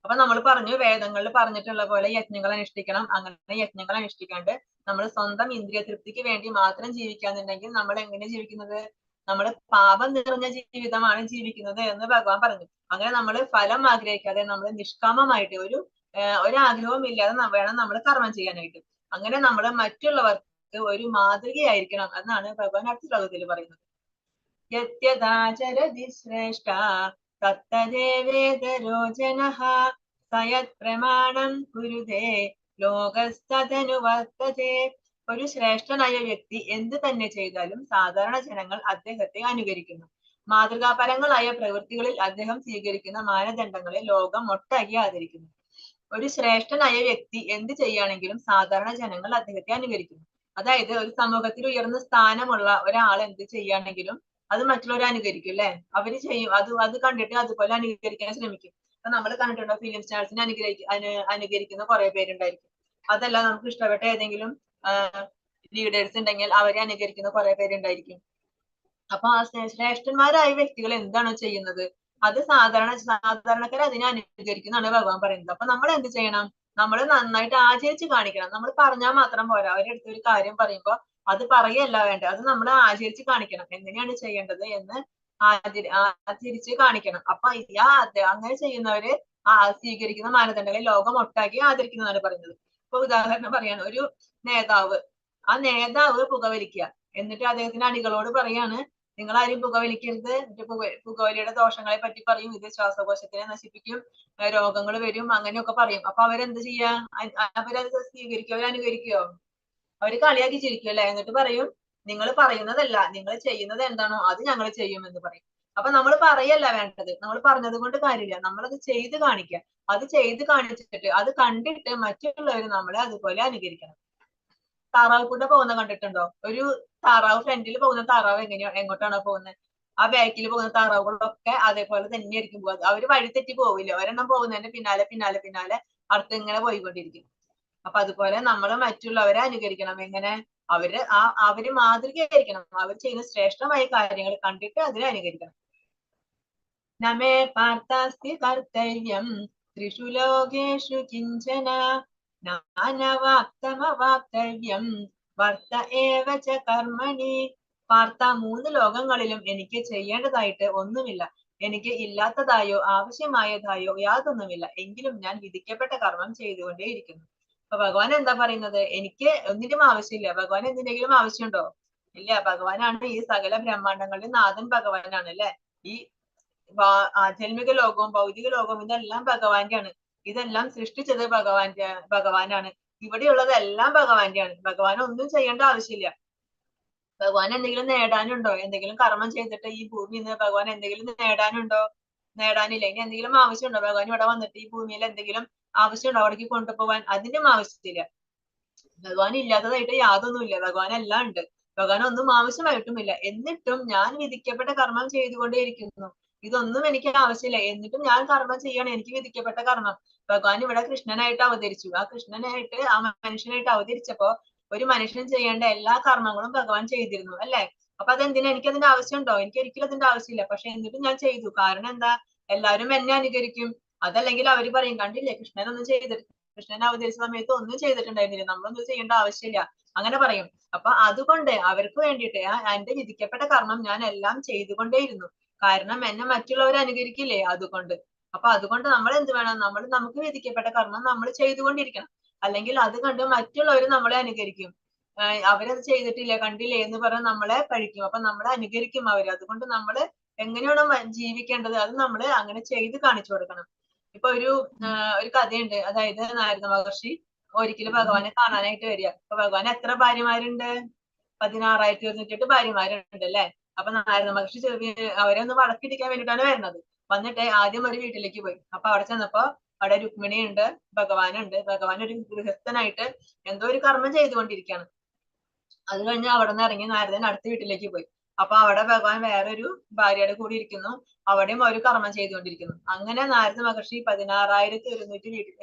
അപ്പൊ നമ്മൾ പറഞ്ഞു, വേദങ്ങളിൽ പറഞ്ഞിട്ടുള്ള പോലെ യജ്ഞങ്ങൾ അനുഷ്ഠിക്കണം. അങ്ങനെ യജ്ഞങ്ങൾ അനുഷ്ഠിക്കാണ്ട് നമ്മൾ സ്വന്തം ഇന്ദ്രിയ തൃപ്തിക്ക് വേണ്ടി മാത്രം ജീവിക്കാന്നുണ്ടെങ്കിൽ നമ്മൾ എങ്ങനെ ജീവിക്കുന്നത്? നമ്മൾ പാപം നിറഞ്ഞ ജീവിതമാണ് ജീവിക്കുന്നത് എന്ന് ഭഗവാൻ പറഞ്ഞു. അങ്ങനെ നമ്മൾ ഫലം ആഗ്രഹിക്കാതെ നമ്മൾ നിഷ്കാമമായിട്ട് ഒരാഗ്രഹവും ഇല്ലാതെ വേണം നമ്മൾ കർമ്മം ചെയ്യാനായിട്ട്. അങ്ങനെ നമ്മൾ മറ്റുള്ളവർക്ക് ഒരു മാതൃകയായിരിക്കണം എന്നാണ് ഭഗവാൻ അടുത്ത ശ്ലോകത്തിൽ പറയുന്നത്. യത്യദാചരതി ശ്രേഷ്ഠ തത്തദേവേതരോ ജനഃ സയത് പ്രമാണം കുരുതേ ലോകസ്തദനുവർത്തതേ. ഒരു ശ്രേഷ്ഠനായ വ്യക്തി എന്ത് തന്നെ ചെയ്താലും സാധാരണ ജനങ്ങൾ അദ്ദേഹത്തെ അനുകരിക്കുന്നു. മാതൃകാപരങ്ങളായ പ്രവൃത്തികളിൽ അദ്ദേഹം സ്വീകരിക്കുന്ന മാനദണ്ഡങ്ങളെ ലോകം ഒട്ടാകെ ആദരിക്കുന്നു. ഒരു ശ്രേഷ്ഠനായ വ്യക്തി എന്ത് ചെയ്യുകയാണെങ്കിലും സാധാരണ ജനങ്ങൾ അദ്ദേഹത്തെ അനുകരിക്കുന്നു. അതായത് ഒരു സമൂഹത്തിൽ ഉയർന്ന സ്ഥാനമുള്ള ഒരാൾ എന്ത് ചെയ്യുകയാണെങ്കിലും അത് മറ്റുള്ളവർ അനുകരിക്കും അല്ലെ. അവര് ചെയ്യും, അത് കണ്ടിട്ട് അതുപോലെ അനുകരിക്കാൻ ശ്രമിക്കും. അപ്പൊ നമ്മൾ കണ്ടിട്ടുണ്ടോ, ഫിലിം സ്റ്റാർസിനെ അനുകരിക്കുന്ന കുറെ പേരുണ്ടായിരിക്കും. അതല്ല, നമുക്ക് ഇഷ്ടപ്പെട്ട ഏതെങ്കിലും ലീഡേഴ്സ് ഉണ്ടെങ്കിൽ അവരെ അനുകരിക്കുന്ന കുറെ പേരുണ്ടായിരിക്കും. അപ്പൊ ആ ശ്രേഷ്ഠന്മാരായ വ്യക്തികൾ എന്താണോ ചെയ്യുന്നത് അത് സാധാരണക്കാരെ അതിനെ അനുകരിക്കുന്നതാണ് ഭഗവാൻ പറയുന്നത്. അപ്പൊ നമ്മൾ എന്ത് ചെയ്യണം? നമ്മൾ നന്നായിട്ട് ആചരിച്ച് കാണിക്കണം. നമ്മൾ പറഞ്ഞാൽ മാത്രം പോരാ. അവരെടുത്ത് ഒരു കാര്യം പറയുമ്പോ അത് പറയല്ല വേണ്ട, അത് നമ്മൾ ആചരിച്ച് കാണിക്കണം. എങ്ങനെയാണ് ചെയ്യേണ്ടത് എന്ന് ആചരിച്ച് കാണിക്കണം. അപ്പൊ അങ്ങനെ ചെയ്യുന്നവര് സ്വീകരിക്കുന്ന മാനദണ്ഡങ്ങളെ ലോകം ഒട്ടാകെ ആദരിക്കുന്നതാണ് പറയുന്നത്. ഇപ്പൊ ഉദാഹരണം പറയാണ്, ഒരു നേതാവ്, ആ നേതാവ് പുകവലിക്കുക. എന്നിട്ട് അദ്ദേഹത്തിന്റെ അണികളോട് പറയാണ്, നിങ്ങൾ ആരും പുകവലിക്കരുത്. പുകവലിയുടെ ദോഷങ്ങളെ പറ്റി പറയും, ഇത് ശ്വാസകോശത്തിനെ നശിപ്പിക്കും, രോഗങ്ങൾ വരും, അങ്ങനെയൊക്കെ പറയും. അപ്പൊ അവരെന്ത് ചെയ്യാ? അവരത് സ്വീകരിക്കോ? അവരനുകരിക്കോ? അവര് കളിയാക്കി ചിരിക്കും അല്ലെ. എന്നിട്ട് പറയും, നിങ്ങൾ പറയുന്നതല്ല, നിങ്ങൾ ചെയ്യുന്നത് എന്താണോ അത് ഞങ്ങൾ ചെയ്യും എന്ന് പറയും. അപ്പൊ നമ്മൾ പറയല്ല വേണ്ടത്, നമ്മൾ പറഞ്ഞത് കൊണ്ട് കാര്യമില്ല, നമ്മളത് ചെയ്ത് കാണിക്കുക. അത് ചെയ്ത് കാണിച്ചിട്ട് അത് കണ്ടിട്ട് മറ്റുള്ളവർ നമ്മളെ അതുപോലെ അനുകരിക്കണം. താറാവ് കൂടെ പോകുന്ന കണ്ടിട്ടുണ്ടോ? ഒരു താറാവ് ഫ്രണ്ടിൽ പോകുന്ന താറാവ് എങ്ങോട്ടാണോ പോകുന്നത്, ആ ബാക്കിൽ പോകുന്ന താറാവുകളൊക്കെ അതേപോലെ തന്നെയായിരിക്കും പോകുന്നത്. അവര് വഴി തെറ്റി പോവില്ല. ഒരെണ്ണം പോകുന്നതിന്റെ പിന്നാലെ അടുത്ത് ഇങ്ങനെ പോയിക്കൊണ്ടിരിക്കും. അപ്പൊ അതുപോലെ നമ്മൾ മറ്റുള്ളവരെ അനുകരിക്കണം. എങ്ങനെ? അവര് മാതൃകയായിരിക്കണം. അവർ ചെയ്യുന്ന ശ്രേഷ്ഠമായ കാര്യങ്ങൾ കണ്ടിട്ട് അതിനെ അനുകരിക്കണം. നമേ പാർത്ഥാസ്തി കർത്തവ്യം ത്രിഷു ലോകേഷു കിഞ്ചന നാനവാപ്തമവാപ്തവ്യം വർത്ത ഏവ ച കർമ്മണി. പാർത്ഥ, 3 ലോകങ്ങളിലും എനിക്ക് ചെയ്യേണ്ടതായിട്ട് ഒന്നുമില്ല. എനിക്ക് ഇല്ലാത്തതായോ ആവശ്യമായതായോ യാതൊന്നുമില്ല. എങ്കിലും ഞാൻ വിധിക്കപ്പെട്ട കർമ്മം ചെയ്തുകൊണ്ടേയിരിക്കുന്നു. അപ്പൊ ഭഗവാൻ എന്താ പറയുന്നത്? എനിക്ക് ഒന്നിനും ആവശ്യമില്ല. ഭഗവാൻ എന്തിനെങ്കിലും ആവശ്യമുണ്ടോ? ഇല്ല. ഭഗവാനാണ് ഈ സകല ബ്രഹ്മാണ്ടങ്ങളുടെ നാഥൻ. ഭഗവാനാണ് അല്ലെ. ഈ ആധ്യാത്മിക ലോകവും ഭൗതിക ലോകവും ഇതെല്ലാം ഭഗവാന്റെയാണ്. ഇതെല്ലാം സൃഷ്ടിച്ചത് ഭഗവാനാണ്. ഇവിടെയുള്ളതെല്ലാം ഭഗവാന്റെയാണ്. ഭഗവാൻ ഒന്നും ചെയ്യേണ്ട ആവശ്യമില്ല. ഭഗവാൻ എന്തെങ്കിലും നേടാനുണ്ടോ? എന്തെങ്കിലും കർമ്മം ചെയ്തിട്ട് ഈ ഭൂമിയിൽ നിന്ന് ഭഗവാൻ എന്തെങ്കിലും നേടാനില്ല. ഇനി എന്തെങ്കിലും ആവശ്യമുണ്ടോ? ഭഗവാൻ ഇവിടെ വന്നിട്ട് ഈ ഭൂമിയിൽ എന്തെങ്കിലും ആവശ്യമുണ്ടോ അവിടേക്ക് കൊണ്ടുപോകാൻ? അതിനും ആവശ്യമില്ല. ഭഗവാൻ ഇല്ലാത്തതായിട്ട് യാതൊന്നുമില്ല. ഭഗവാൻ എല്ലാം ഉണ്ട്. ഭഗവാൻ ഒന്നും ആവശ്യമായിട്ടുമില്ല. എന്നിട്ടും ഞാൻ വിധിക്കപ്പെട്ട കർമ്മം ചെയ്തുകൊണ്ടേയിരിക്കുന്നു. ഇതൊന്നും എനിക്ക് ആവശ്യമില്ല, എന്നിട്ടും ഞാൻ കർമ്മം ചെയ്യണം. എനിക്ക് വിധിക്കപ്പെട്ട കർമ്മം. ഭഗവാൻ ഇവിടെ കൃഷ്ണനായിട്ട് അവതരിച്ചു. ആ മനുഷ്യനായിട്ട് അവതരിച്ചപ്പോ ഒരു മനുഷ്യൻ ചെയ്യേണ്ട എല്ലാ കർമ്മങ്ങളും ഭഗവാൻ ചെയ്തിരുന്നു അല്ലെ. അപ്പൊ അതെന്തിനാ, എനിക്ക് അതിന്റെ ആവശ്യമുണ്ടോ? എനിക്ക് ഒരിക്കലും അതിന്റെ ആവശ്യമില്ല. പക്ഷെ എന്നിട്ടും ഞാൻ ചെയ്തു. കാരണം എന്താ, എല്ലാവരും എന്നെ അനുകരിക്കും. അതല്ലെങ്കിൽ അവര് പറയും, കണ്ടില്ലേ കൃഷ്ണനൊന്നും കൃഷ്ണൻ അവതരിച്ച സമയത്ത് ഒന്നും ചെയ്തിട്ടുണ്ടായിരുന്നില്ല, നമ്മളൊന്നും ചെയ്യേണ്ട ആവശ്യമില്ല, അങ്ങനെ പറയും. അപ്പൊ അതുകൊണ്ട് അവർക്ക് വേണ്ടിയിട്ട് എന്റെ വിധിക്കപ്പെട്ട കർമ്മം ഞാൻ എല്ലാം ചെയ്തുകൊണ്ടേയിരുന്നു. കാരണം എന്നെ മറ്റുള്ളവർ അനുകരിക്കില്ലേ, അതുകൊണ്ട്. അപ്പൊ അതുകൊണ്ട് നമ്മൾ എന്ത് വേണം, നമുക്ക് വിധിക്കപ്പെട്ട കർമ്മം നമ്മൾ ചെയ്തുകൊണ്ടിരിക്കണം. അല്ലെങ്കിൽ അത് കണ്ട് മറ്റുള്ളവർ നമ്മളെ അനുകരിക്കും. അവരത് ചെയ്തിട്ടില്ല, കണ്ടില്ലേ എന്ന് പറഞ്ഞ് നമ്മളെ കഴിക്കും. അപ്പൊ നമ്മളെ അനുകരിക്കും അവര്. അതുകൊണ്ട് നമ്മള് എങ്ങനെയാണോ ജീവിക്കേണ്ടത് അത് നമ്മൾ അങ്ങനെ ചെയ്ത് കാണിച്ചു കൊടുക്കണം. ഇപ്പൊ ഒരു കഥയുണ്ട്. അതായത് നാരദ മഹർഷി ഒരിക്കലും ഭഗവാനെ കാണാനായിട്ട് വരിക. അപ്പൊ ഭഗവാൻ എത്ര ഭാര്യമാരുണ്ട്? 16,108 ഭാര്യമാരുണ്ട് അല്ലെ. അപ്പൊ നാരദ മഹർഷി അവരെ ഒന്ന് വളർത്തിപ്പിടിക്കാൻ വേണ്ടിയിട്ടാണ് വരുന്നത്. വന്നിട്ട് ആദ്യം ഒരു വീട്ടിലേക്ക് പോയി. അപ്പൊ അവിടെ ചെന്നപ്പോ അവിടെ രുക്മിണി ഉണ്ട്, ഭഗവാനുണ്ട്. ഭഗവാൻ ഒരു ഗൃഹസ്ഥനായിട്ട് എന്തോ ഒരു കർമ്മം ചെയ്തുകൊണ്ടിരിക്കുകയാണ്. അത് കഴിഞ്ഞ് അവിടെ നിന്ന് ഇറങ്ങി നാരദൻ അടുത്ത വീട്ടിലേക്ക് പോയി. അപ്പൊ അവിടെ ഭഗവാൻ വേറൊരു ഭാര്യയുടെ കൂടി ഇരിക്കുന്നു. അവിടെയും ഒരു കർമ്മം ചെയ്തുകൊണ്ടിരിക്കുന്നു. അങ്ങനെ നാരദ മഹർഷി 16,108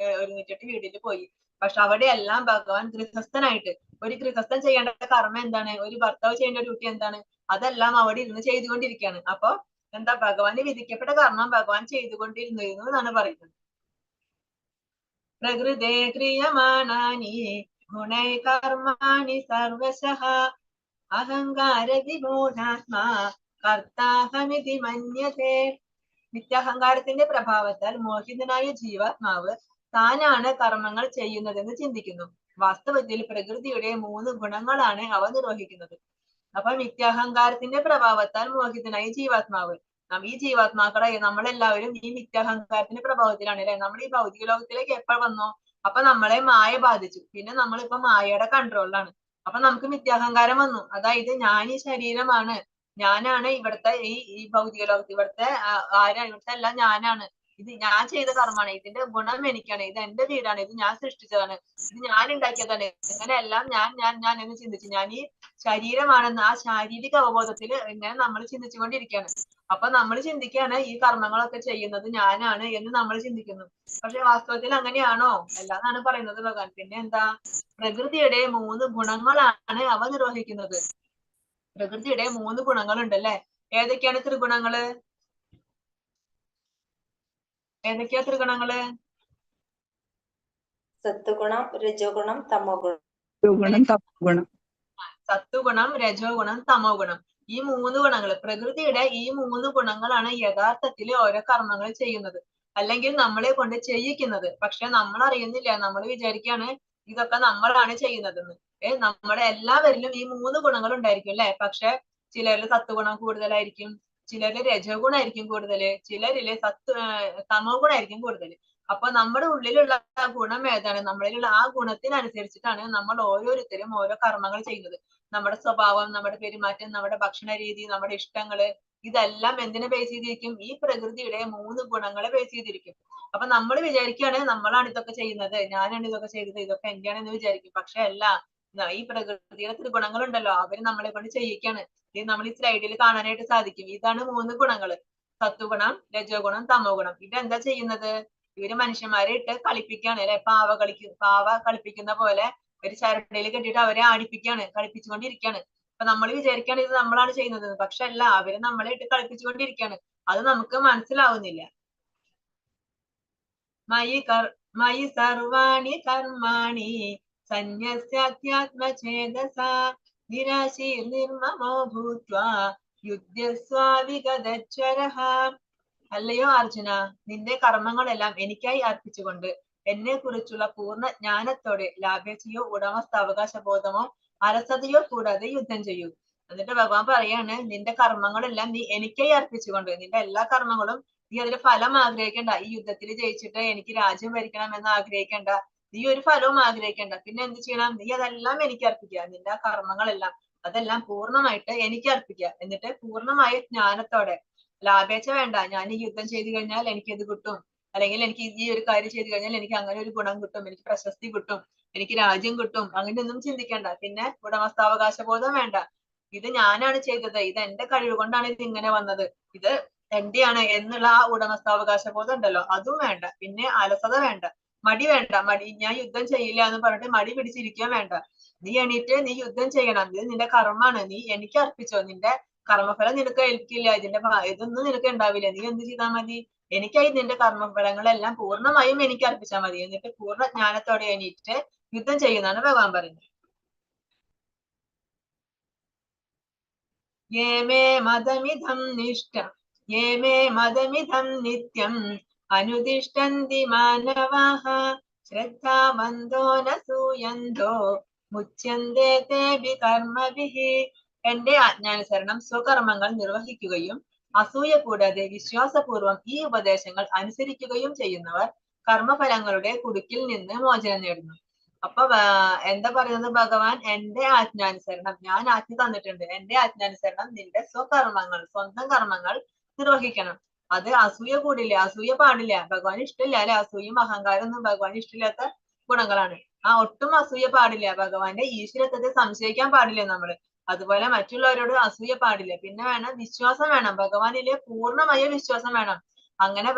വീട്ടിൽ പോയി. പക്ഷെ അവിടെയെല്ലാം ഭഗവാൻ ഗൃഹസ്ഥനായിട്ട്, ഒരു ഗൃഹസ്ഥൻ ചെയ്യേണ്ട കർമ്മം എന്താണ്, ഒരു ഭർത്താവ് ചെയ്യേണ്ട ഡ്യൂട്ടി എന്താണ്, അതെല്ലാം അവിടെ ഇരുന്ന് ചെയ്തുകൊണ്ടിരിക്കുകയാണ്. അപ്പൊ എന്താ, ഭഗവാന് വിധിക്കപ്പെട്ട കർമ്മം ഭഗവാൻ ചെയ്തുകൊണ്ടിരുന്നു എന്നാണ് പറയുന്നത്. പ്രകൃതേ ക്രിയമാണാനി ഗുണൈ കർമാണി സർവശഃ അഹങ്കാര വിമൂഢാത്മാ കർത്താഹമിതി മന്യതേ. നിത്യഹങ്കാരത്തിന്റെ പ്രഭാവത്താൽ മോഹിതനായ ജീവാത്മാവ് താനാണ് കർമ്മങ്ങൾ ചെയ്യുന്നതെന്ന് ചിന്തിക്കുന്നു. വാസ്തവത്തിൽ പ്രകൃതിയുടെ 3 ഗുണങ്ങളാണ് അവ നിർവഹിക്കുന്നത്. അപ്പൊ നിത്യഹങ്കാരത്തിന്റെ പ്രഭാവത്താൽ മോഹിതനായ ജീവാത്മാവ്, ഈ ജീവാത്മാക്കളെ നമ്മളെല്ലാവരും ഈ നിത്യഹങ്കാരത്തിന്റെ പ്രഭാവത്തിലാണ് അല്ലെ. നമ്മൾ ഈ ഭൗതിക ലോകത്തിലേക്ക് എപ്പോൾ വന്നോ അപ്പൊ നമ്മളെ മായ ബാധിച്ചു. പിന്നെ നമ്മളിപ്പോ മായയുടെ കൺട്രോളിലാണ്. അപ്പൊ നമുക്ക് മിഥ്യാഹങ്കാരം വന്നു. അതായത് ഞാൻ ഈ ശരീരമാണ്, ഞാനാണ് ഇവിടുത്തെ ഈ ഭൗതിക ലോകത്ത്, ഇവിടുത്തെ ആരാണ്, ഇവിടുത്തെ എല്ലാം ഞാനാണ്, ഇത് ഞാൻ ചെയ്ത കർമ്മമാണ്, ഇതിന്റെ ഗുണം എനിക്കാണ്, ഇത് എന്റെ വീടാണ്, ഇത് ഞാൻ സൃഷ്ടിച്ചതാണ്, ഇത് ഞാൻ ഉണ്ടാക്കിയതാണ്, ഇങ്ങനെ എല്ലാം ഞാൻ എന്ന് ചിന്തിച്ചു. ഞാൻ ഈ ശരീരമാണെന്ന് ആ ശാരീരിക അവബോധത്തിൽ ഇങ്ങനെ നമ്മൾ ചിന്തിച്ചുകൊണ്ടിരിക്കുകയാണ്. അപ്പൊ നമ്മൾ ചിന്തിക്കുകയാണ് ഈ കർമ്മങ്ങളൊക്കെ ചെയ്യുന്നത് ഞാനാണ് എന്ന് നമ്മൾ ചിന്തിക്കുന്നു. പക്ഷെ വാസ്തവത്തിൽ അങ്ങനെയാണോ? അല്ലാന്നാണ് പറയുന്നത് ഭഗവാൻ. പിന്നെ എന്താ, പ്രകൃതിയുടെ 3 ഗുണങ്ങളാണ് അവ നിർവഹിക്കുന്നത്. പ്രകൃതിയുടെ 3 ഗുണങ്ങളുണ്ട് അല്ലെ. ഏതൊക്കെയാണ് ത്രിഗുണങ്ങള്? ഏതൊക്കെയാ ത്രിഗുണങ്ങള്? സത്വഗുണം, രജോഗുണം, തമോ ഗുണം. ഗുണം തമോഗുണം. സത്വഗുണം, രജോ ഗുണം, തമോ ഗുണം. ഈ 3 ഗുണങ്ങൾ, പ്രകൃതിയുടെ ഈ 3 ഗുണങ്ങളാണ് യഥാർത്ഥത്തിൽ ഓരോ കർമ്മങ്ങൾ ചെയ്യുന്നത്, അല്ലെങ്കിൽ നമ്മളെ കൊണ്ട് ചെയ്യിക്കുന്നത്. പക്ഷെ നമ്മൾ അറിയുന്നില്ല, നമ്മൾ വിചാരിക്കുകയാണ് ഇതൊക്കെ നമ്മളാണ് ചെയ്യുന്നതെന്ന്. നമ്മുടെ എല്ലാവരിലും ഈ 3 ഗുണങ്ങൾ ഉണ്ടായിരിക്കും അല്ലെ. പക്ഷെ ചിലരിൽ സത്വഗുണം കൂടുതലായിരിക്കും, ചിലരിൽ രജോ ഗുണമായിരിക്കും കൂടുതല്, ചിലരില് തമോ ഗുണമായിരിക്കും കൂടുതല്. അപ്പൊ നമ്മുടെ ഉള്ളിലുള്ള ഗുണം ഏതാണ്, നമ്മളിലുള്ള ആ ഗുണത്തിനനുസരിച്ചിട്ടാണ് നമ്മൾ ഓരോരുത്തരും ഓരോ കർമ്മങ്ങൾ ചെയ്യുന്നത്. നമ്മുടെ സ്വഭാവം, നമ്മുടെ പെരുമാറ്റം, നമ്മുടെ ഭക്ഷണ രീതി, നമ്മുടെ ഇഷ്ടങ്ങള്, ഇതെല്ലാം എന്തിനെ ബേസ് ചെയ്തിരിക്കും? ഈ പ്രകൃതിയുടെ 3 ഗുണങ്ങളെ ബേസ് ചെയ്തിരിക്കും. അപ്പൊ നമ്മൾ വിചാരിക്കുകയാണ് നമ്മളാണ് ഇതൊക്കെ ചെയ്യുന്നത്, ഞാനാണ് ഇതൊക്കെ ചെയ്തത്, ഇതൊക്കെ എന്റെയാണെന്ന് വിചാരിക്കും. പക്ഷെ അല്ല, ഈ പ്രകൃതിയുടെ ത്രിഗുണങ്ങളുണ്ടല്ലോ അവര് നമ്മളെ കൊണ്ട് ചെയ്യിക്കാണ്. ഇത് നമ്മൾ ഈ സ്ലൈഡിൽ കാണാനായിട്ട് സാധിക്കും. ഇതാണ് 3 ഗുണങ്ങള്: സത്വഗുണം, രജോ ഗുണം, തമോ ഗുണം. ഇതെന്താ ചെയ്യുന്നത്? ഇവര് മനുഷ്യന്മാരെ ഇട്ട് കളിപ്പിക്കാണ് അല്ലെ. പാവ കളിപ്പിക്കുന്ന പോലെ ഒരു ചരടിൽ കെട്ടിയിട്ട് അവരെ കളിപ്പിച്ചുകൊണ്ടിരിക്കുകയാണ്. അപ്പൊ നമ്മൾ വിചാരിക്കുകയാണ് ഇത് നമ്മളാണ് ചെയ്യുന്നത്. പക്ഷെ അല്ല, അവര് നമ്മളെ ഇട്ട് കളിപ്പിച്ചുകൊണ്ടിരിക്കുകയാണ്. അത് നമുക്ക് മനസ്സിലാവുന്നില്ല. മയി സർവാണി കർമാണി സന്യസ്യാത്മചേതസാ നിരാശീർ നിർമ്മമോ ഭൂത്വാ യുദ്ധസ്വാ വിഗതജ്വരഃ. അല്ലയോ അർജുന, നിന്റെ കർമ്മങ്ങളെല്ലാം എനിക്കായി അർപ്പിച്ചുകൊണ്ട് എന്നെ കുറിച്ചുള്ള പൂർണ്ണ ജ്ഞാനത്തോടെ ലാഭേച്ഛയോ ഉടമസ്ഥാവകാശ ബോധമോ അലസതയോ കൂടാതെ യുദ്ധം ചെയ്യൂ. എന്നിട്ട് ഭഗവാൻ പറയാണ്, നിന്റെ കർമ്മങ്ങളെല്ലാം നീ എനിക്കായി അർപ്പിച്ചുകൊണ്ട്, നിന്റെ എല്ലാ കർമ്മങ്ങളും നീ അതിന്റെ ഫലം ആഗ്രഹിക്കണ്ട. ഈ യുദ്ധത്തിൽ ജയിച്ചിട്ട് എനിക്ക് രാജ്യം ഭരിക്കണം എന്ന് ആഗ്രഹിക്കണ്ട, നീ ഒരു ഫലവും ആഗ്രഹിക്കണ്ട. പിന്നെ എന്ത് ചെയ്യണം? നീ അതെല്ലാം എനിക്ക് അർപ്പിക്കുക. നിന്റെ ആ കർമ്മങ്ങളെല്ലാം അതെല്ലാം പൂർണ്ണമായിട്ട് എനിക്ക് അർപ്പിക്കുക. എന്നിട്ട് പൂർണ്ണമായ ജ്ഞാനത്തോടെ, ലാഭേച്ഛ വേണ്ട, ഞാൻ ഈ യുദ്ധം ചെയ്തു കഴിഞ്ഞാൽ എനിക്ക് ഇത് കിട്ടും, അല്ലെങ്കിൽ എനിക്ക് ഈ ഒരു കാര്യം ചെയ്തു കഴിഞ്ഞാൽ എനിക്ക് അങ്ങനെ ഒരു ഗുണം കിട്ടും, എനിക്ക് പ്രശസ്തി കിട്ടും, എനിക്ക് രാജ്യം കിട്ടും, അങ്ങനെയൊന്നും ചിന്തിക്കണ്ട. പിന്നെ ഉടമസ്ഥാവകാശ ബോധം വേണ്ട. ഇത് ഞാനാണ് ചെയ്തത്, ഇത് എന്റെ കഴിവ് കൊണ്ടാണ് ഇത് ഇങ്ങനെ വന്നത്, ഇത് എന്റെയാണ് എന്നുള്ള ആ ഉടമസ്ഥാവകാശ ബോധം ഉണ്ടല്ലോ, അതും വേണ്ട. പിന്നെ അലസത വേണ്ട. മടി വേണ്ട, ഞാൻ യുദ്ധം ചെയ്യില്ല എന്ന് പറഞ്ഞിട്ട് മടി പിടിച്ചിരിക്കാൻ വേണ്ട. നീ എണീറ്റ് നീ യുദ്ധം ചെയ്യണം. ഇത് നിന്റെ കർമ്മമാണ്. നീ എനിക്ക് അർപ്പിച്ചോ. നിന്റെ കർമ്മഫലം നിനക്ക് ഏൽക്കില്ല. ഇതൊന്നും നിനക്ക് ഉണ്ടാവില്ല. നീ എന്ത് ചെയ്താൽ മതി? എനിക്കായി നിന്റെ കർമ്മഫലങ്ങളെല്ലാം പൂർണ്ണമായും എനിക്ക് അർപ്പിച്ചാൽ മതി. എന്നിട്ട് പൂർണ്ണ ജ്ഞാനത്തോടെ എണീറ്റ് യുദ്ധം ചെയ്യുന്നതാണ് ഭഗവാൻ പറയുന്നത്. യേമേ മതമിധം നിഷ്ഠം യേമേ മതമിധം നിത്യം അനുതിഷ്ഠന്തി മാനവാഃ ശ്രദ്ധാവന്തോ നസൂയന്തോ മുച്യന്തേ തേഭി കർമ്മഭിഃ. എന്റെ ആജ്ഞാനുസരണം സ്വകർമ്മങ്ങൾ നിർവഹിക്കുകയും അസൂയ കൂടാതെ വിശ്വാസപൂർവം ഈ ഉപദേശങ്ങൾ അനുസരിക്കുകയും ചെയ്യുന്നവർ കർമ്മഫലങ്ങളുടെ കുടുക്കിൽ നിന്ന് മോചനം നേടുന്നു. അപ്പൊ എന്താ പറയുന്നത് ഭഗവാൻ? എന്റെ ആജ്ഞാനുസരണം, ഞാൻ ആജ്ഞ തന്നിട്ടുണ്ട്, എന്റെ ആജ്ഞാനുസരണം നിന്റെ സ്വകർമ്മങ്ങൾ, സ്വന്തം കർമ്മങ്ങൾ നിർവഹിക്കണം. അത് അസൂയ കൂടില്ല, അസൂയ പാടില്ല. ഭഗവാൻ ഇഷ്ടമില്ല അല്ലെ? അസൂയും അഹങ്കാരം ഒന്നും ഭഗവാൻ ഇഷ്ടമില്ലാത്ത ഗുണങ്ങളാണ്. ഒട്ടും അസൂയ പാടില്ല. ഭഗവാന്റെ ഈശ്വരത്വത്തെ സംശയിക്കാൻ പാടില്ല നമ്മള്. അതുപോലെ മറ്റുള്ളവരോട് അസൂയ പാടില്ല. പിന്നെ വേണം വിശ്വാസം വേണം, ഭഗവാനിലെ പൂർണ്ണമായ വിശ്വാസം വേണം. അങ്ങനെ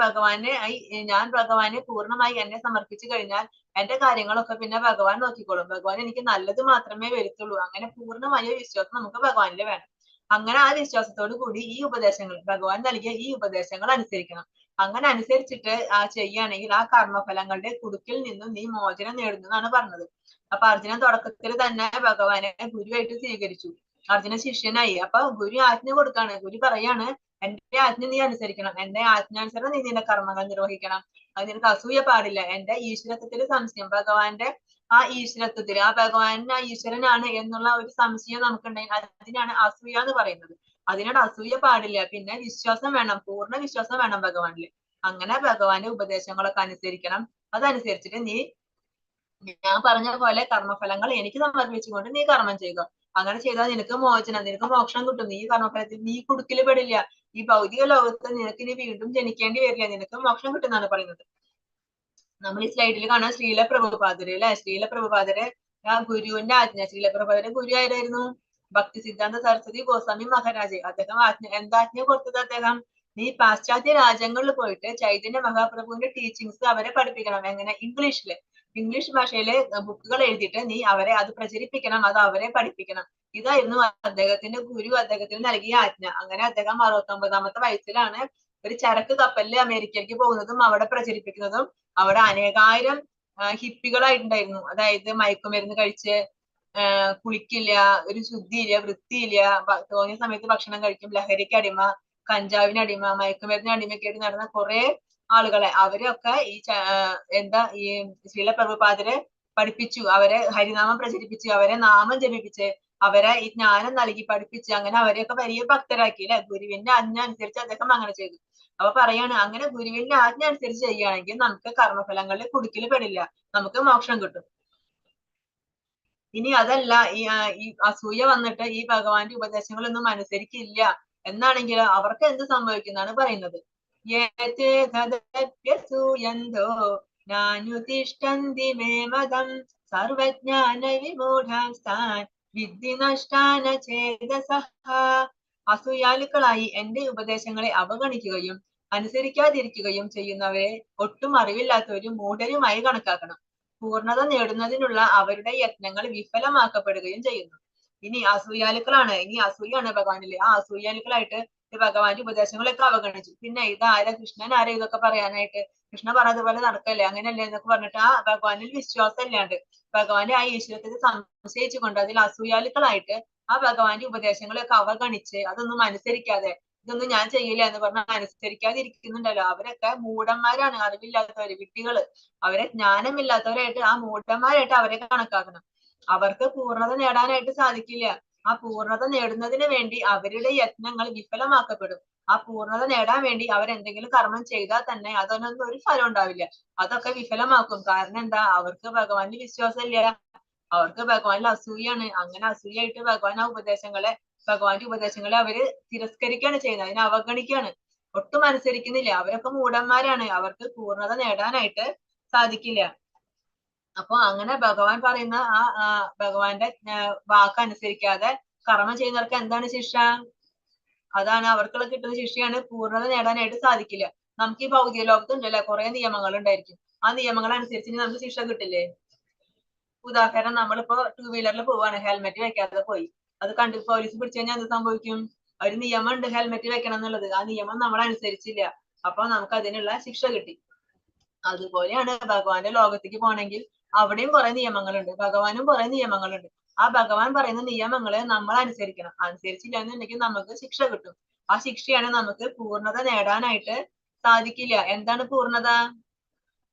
ഞാൻ ഭഗവാനെ പൂർണ്ണമായി എന്നെ സമർപ്പിച്ചു കഴിഞ്ഞാൽ എന്റെ കാര്യങ്ങളൊക്കെ പിന്നെ ഭഗവാൻ നോക്കിക്കോളും. ഭഗവാൻ എനിക്ക് നല്ലത് മാത്രമേ വരുത്തുള്ളൂ. അങ്ങനെ പൂർണ്ണമായ വിശ്വാസം നമുക്ക് ഭഗവാനിൽ വേണം. അങ്ങനെ ആ വിശ്വാസത്തോടു കൂടി ഈ ഉപദേശങ്ങൾ, ഭഗവാൻ നൽകിയ ഈ ഉപദേശങ്ങൾ അനുസരിക്കണം. അങ്ങനെ അനുസരിച്ചിട്ട് ചെയ്യുകയാണെങ്കിൽ ആ കർമ്മഫലങ്ങളുടെ കുടുക്കിൽ നിന്നും നീ മോചനം നേടുന്നതാണ് പറഞ്ഞത്. അപ്പൊ അർജുനൻ തുടക്കത്തിൽ തന്നെ ഭഗവാനെ ഗുരുവായിട്ട് സ്വീകരിച്ചു. അർജുനൻ ശിഷ്യനായി. അപ്പൊ ഗുരു ആജ്ഞ കൊടുക്കാണ്. ഗുരു പറയാണ്, എന്റെ ആജ്ഞ നീ അനുസരിക്കണം, എന്റെ ആജ്ഞാനുസരണം നീ നിന്റെ കർമ്മങ്ങൾ നിർവഹിക്കണം. അത് നിനക്ക് അസൂയ പാടില്ല. എന്റെ ഈശ്വരത്വത്തിൽ സംശയം, ഭഗവാന്റെ ആ ഈശ്വരത്വത്തിൽ, ആ ഭഗവാൻ ആ ഈശ്വരനാണ് എന്നുള്ള ഒരു സംശയം നമുക്കുണ്ടെങ്കിൽ അതിനാണ് അസൂയ എന്ന് പറയുന്നത്. അതിനോട് അസൂയ പാടില്ല. പിന്നെ വിശ്വാസം വേണം, പൂർണ്ണ വിശ്വാസം വേണം ഭഗവാനില്. അങ്ങനെ ഭഗവാന്റെ ഉപദേശങ്ങളൊക്കെ അനുസരിക്കണം. അതനുസരിച്ചിട്ട് നീ ഞാൻ പറഞ്ഞ പോലെ കർമ്മഫലങ്ങൾ എനിക്ക് സമർപ്പിച്ചുകൊണ്ട് നീ കർമ്മം ചെയ്യുക. അങ്ങനെ ചെയ്താൽ നിനക്ക് മോചനം, നിനക്ക് മോക്ഷം കിട്ടും. നീ കർമ്മഫലത്തിൽ നീ കുടുക്കില് പെടില്ല. ഈ ഭൗതിക ലോകത്ത് നിനക്ക് ഇനി വീണ്ടും ജനിക്കേണ്ടി വരില്ല, നിനക്ക് മോക്ഷം കിട്ടുന്നതാണ് പറയുന്നത്. നമ്മൾ ഈ സ്ലൈഡിൽ കാണാം ശ്രീല പ്രഭുപാദര് അല്ലെ? ശ്രീല പ്രഭുപാദര് ആ ഗുരുവിന്റെ ആജ്ഞ, ശ്രീല പ്രഭുപാദരുടെ ഗുരു ആരായിരുന്നു? ഭക്തി സിദ്ധാന്ത സരസ്വതി ഗോസ്വാമി മഹാരാജ്. അദ്ദേഹം എന്താജ്ഞ കൊടുത്തത്? അദ്ദേഹം നീ പാശ്ചാത്യ രാജ്യങ്ങളിൽ പോയിട്ട് ചൈതന്യ മഹാപ്രഭുവിന്റെ ടീച്ചിങ്സ് അവരെ പഠിപ്പിക്കണം. എങ്ങനെ? ഇംഗ്ലീഷ് ഭാഷയിലെ ബുക്കുകൾ എഴുതിയിട്ട് നീ അവരെ അത് പ്രചരിപ്പിക്കണം, അത് അവരെ പഠിപ്പിക്കണം. ഇതായിരുന്നു അദ്ദേഹത്തിന്റെ ഗുരു അദ്ദേഹത്തിന് നൽകിയ ആജ്ഞ. അങ്ങനെ അദ്ദേഹം 69-ാമത്തെ വയസ്സിലാണ് ഒരു ചരക്ക് കപ്പലിൽ അമേരിക്കയിലേക്ക് പോകുന്നതും അവിടെ പ്രചരിപ്പിക്കുന്നതും. അവിടെ അനേകായിരം ഹിപ്പികളായിട്ടുണ്ടായിരുന്നു. അതായത് മയക്കുമരുന്ന് കഴിച്ച് കുളിക്കില്ല, ഒരു ശുദ്ധിയില്ല, വൃത്തിയില്ല, തോന്നിയ സമയത്ത് ഭക്ഷണം കഴിക്കും, ലഹരിക്ക് അടിമ, കഞ്ചാവിന് അടിമ, മയക്കുമരുന്ന് അടിമയൊക്കെ ആയിട്ട് നടന്ന കുറെ ആളുകളെ അവരെയൊക്കെ ഈ ശ്രീല പ്രഭുപാദര് പഠിപ്പിച്ചു. അവരെ ഹരിനാമം പ്രചരിപ്പിച്ച്, അവരെ നാമം ജപിപ്പിച്ച്, അവരെ ഈ ജ്ഞാനം നൽകി പഠിപ്പിച്ച്, അങ്ങനെ അവരെയൊക്കെ വലിയ ഭക്തരാക്കി അല്ലെ? ഗുരുവിന്റെ ആജ്ഞ അനുസരിച്ച് അദ്ദേഹം അങ്ങനെ ചെയ്തു. അപ്പൊ പറയാണ്, അങ്ങനെ ഗുരുവിന്റെ ആജ്ഞ അനുസരിച്ച് ചെയ്യുകയാണെങ്കിൽ നമുക്ക് കർമ്മഫലങ്ങളിൽ കുടുക്കിൽ പെടില്ല, നമുക്ക് മോക്ഷം കിട്ടും. ഇനി അതല്ല, ഈ അസൂയ വന്നിട്ട് ഈ ഭഗവാന്റെ ഉപദേശങ്ങളൊന്നും അനുസരിക്കില്ല എന്നാണെങ്കിൽ അവർക്ക് എന്ത് സംഭവിക്കുന്നതാണ് പറയുന്നത്. നാനുതിഷ്ഠന്തി മേ മദം സർവജ്ഞാന വിമൂഢാംസ്താൻ വിദ്ധി നഷ്ടാന ചേതസഃ. അസൂയാലുക്കളായി എന്റെ ഉപദേശങ്ങളെ അവഗണിക്കുകയും അനുസരിക്കാതിരിക്കുകയും ചെയ്യുന്നവരെ ഒട്ടും അറിവില്ലാത്തവരും മൂഢരുമായി കണക്കാക്കണം. പൂർണ്ണത നേടുന്നതിനുള്ള അവരുടെ യത്നങ്ങൾ വിഫലമാക്കപ്പെടുകയും ചെയ്യുന്നു. ഇനി അസൂയാലുക്കളാണ്, ഇനി അസൂയാണ് ഭഗവാനില്. ആ അസൂയാലുക്കളായിട്ട് ഭഗവാന്റെ ഉപദേശങ്ങളൊക്കെ അവഗണിച്ചു. പിന്നെ ഇതാരാ? കൃഷ്ണൻ ആരാ ഇതൊക്കെ പറയാനായിട്ട്? കൃഷ്ണ പറഞ്ഞതുപോലെ നടക്കല്ലേ, അങ്ങനെയല്ലേ എന്നൊക്കെ പറഞ്ഞിട്ട് ആ ഭഗവാനിൽ വിശ്വാസം ഇല്ലാണ്ട്, ഭഗവാന്റെ ആ ഈശ്വരത്തെ സംശയിച്ചുകൊണ്ട് അതിൽ അസൂയാലുക്കളായിട്ട് ആ ഭഗവാന്റെ ഉപദേശങ്ങളൊക്കെ അവഗണിച്ച് അതൊന്നും അനുസരിക്കാതെ, ഇതൊന്നും ഞാൻ ചെയ്യില്ല എന്ന് പറഞ്ഞാൽ അനുസരിക്കാതെ ഇരിക്കുന്നുണ്ടല്ലോ, അവരൊക്കെ മൂഢന്മാരാണ്, അറിവില്ലാത്തവര്, വിഡ്ഢികള്. അവരെ ജ്ഞാനമില്ലാത്തവരായിട്ട്, ആ മൂഢന്മാരായിട്ട് അവരെ കണക്കാക്കണം. അവർക്ക് പൂർണ്ണത നേടാനായിട്ട് സാധിക്കില്ല. ആ പൂർണ്ണത നേടുന്നതിന് വേണ്ടി അവരുടെ യത്നങ്ങൾ വിഫലമാക്കപ്പെടും. ആ പൂർണ്ണത നേടാൻ വേണ്ടി അവരെന്തെങ്കിലും കർമ്മം ചെയ്താൽ തന്നെ അതൊന്നും ഒരു ഫലം ഉണ്ടാവില്ല, അതൊക്കെ വിഫലമാക്കും. കാരണം എന്താ? അവർക്ക് ഭഗവാനിൽ വിശ്വാസം ഇല്ല, അവർക്ക് ഭഗവാനിൽ അസൂയാണ്. അങ്ങനെ അസൂയായിട്ട് ഭഗവാന്റെ ഉപദേശങ്ങളെ അവര് തിരസ്കരിക്കുകയാണ് ചെയ്യുന്നത്, അതിനെ അവഗണിക്കുകയാണ്, ഒട്ടും അനുസരിക്കുന്നില്ല. അവരൊക്കെ മൂഢന്മാരാണ്, അവർക്ക് പൂർണ്ണത നേടാനായിട്ട് സാധിക്കില്ല. അപ്പൊ അങ്ങനെ ഭഗവാൻ പറയുന്ന ആ ഭഗവാന്റെ വാക്ക് അനുസരിക്കാതെ കർമ്മം ചെയ്യുന്നവർക്ക് എന്താണ് ശിക്ഷ? അതാണ് അവർക്കുള്ള കിട്ടുന്ന ശിക്ഷയാണ് പൂർണ്ണത നേടാനായിട്ട് സാധിക്കില്ല. നമുക്ക് ഈ ഭൗതിക ലോകത്തുണ്ടല്ലേ കുറെ നിയമങ്ങൾ ഉണ്ടായിരിക്കും. ആ ആ നിയമങ്ങൾ അനുസരിച്ച് നമുക്ക് ശിക്ഷ കിട്ടില്ലേ? ഉദാഹരണം, നമ്മളിപ്പോ 2 വീലറിൽ പോവാണ്, ഹെൽമെറ്റ് വെക്കാതെ പോയി, അത് കണ്ടു പോലീസ് പിടിച്ചു കഴിഞ്ഞാൽ എന്ത് സംഭവിക്കും? ഒരു നിയമം ഉണ്ട് ഹെൽമെറ്റ് വെക്കണം എന്നുള്ളത്, ആ നിയമം നമ്മൾ അനുസരിച്ചില്ല, അപ്പൊ നമുക്ക് അതിനുള്ള ശിക്ഷ കിട്ടി. അതുപോലെയാണ് ഭഗവാന്റെ ലോകത്തേക്ക് പോണെങ്കിൽ അവിടെയും കുറെ നിയമങ്ങളുണ്ട്, ഭഗവാനും കുറെ നിയമങ്ങളുണ്ട്. ആ ഭഗവാൻ പറയുന്ന നിയമങ്ങള് നമ്മൾ അനുസരിക്കണം. അനുസരിച്ചില്ല എന്നുണ്ടെങ്കിൽ നമുക്ക് ശിക്ഷ കിട്ടും. ആ ശിക്ഷയാണ് നമുക്ക് പൂർണ്ണത നേടാനായിട്ട് സാധിക്കില്ല. എന്താണ് പൂർണ്ണത?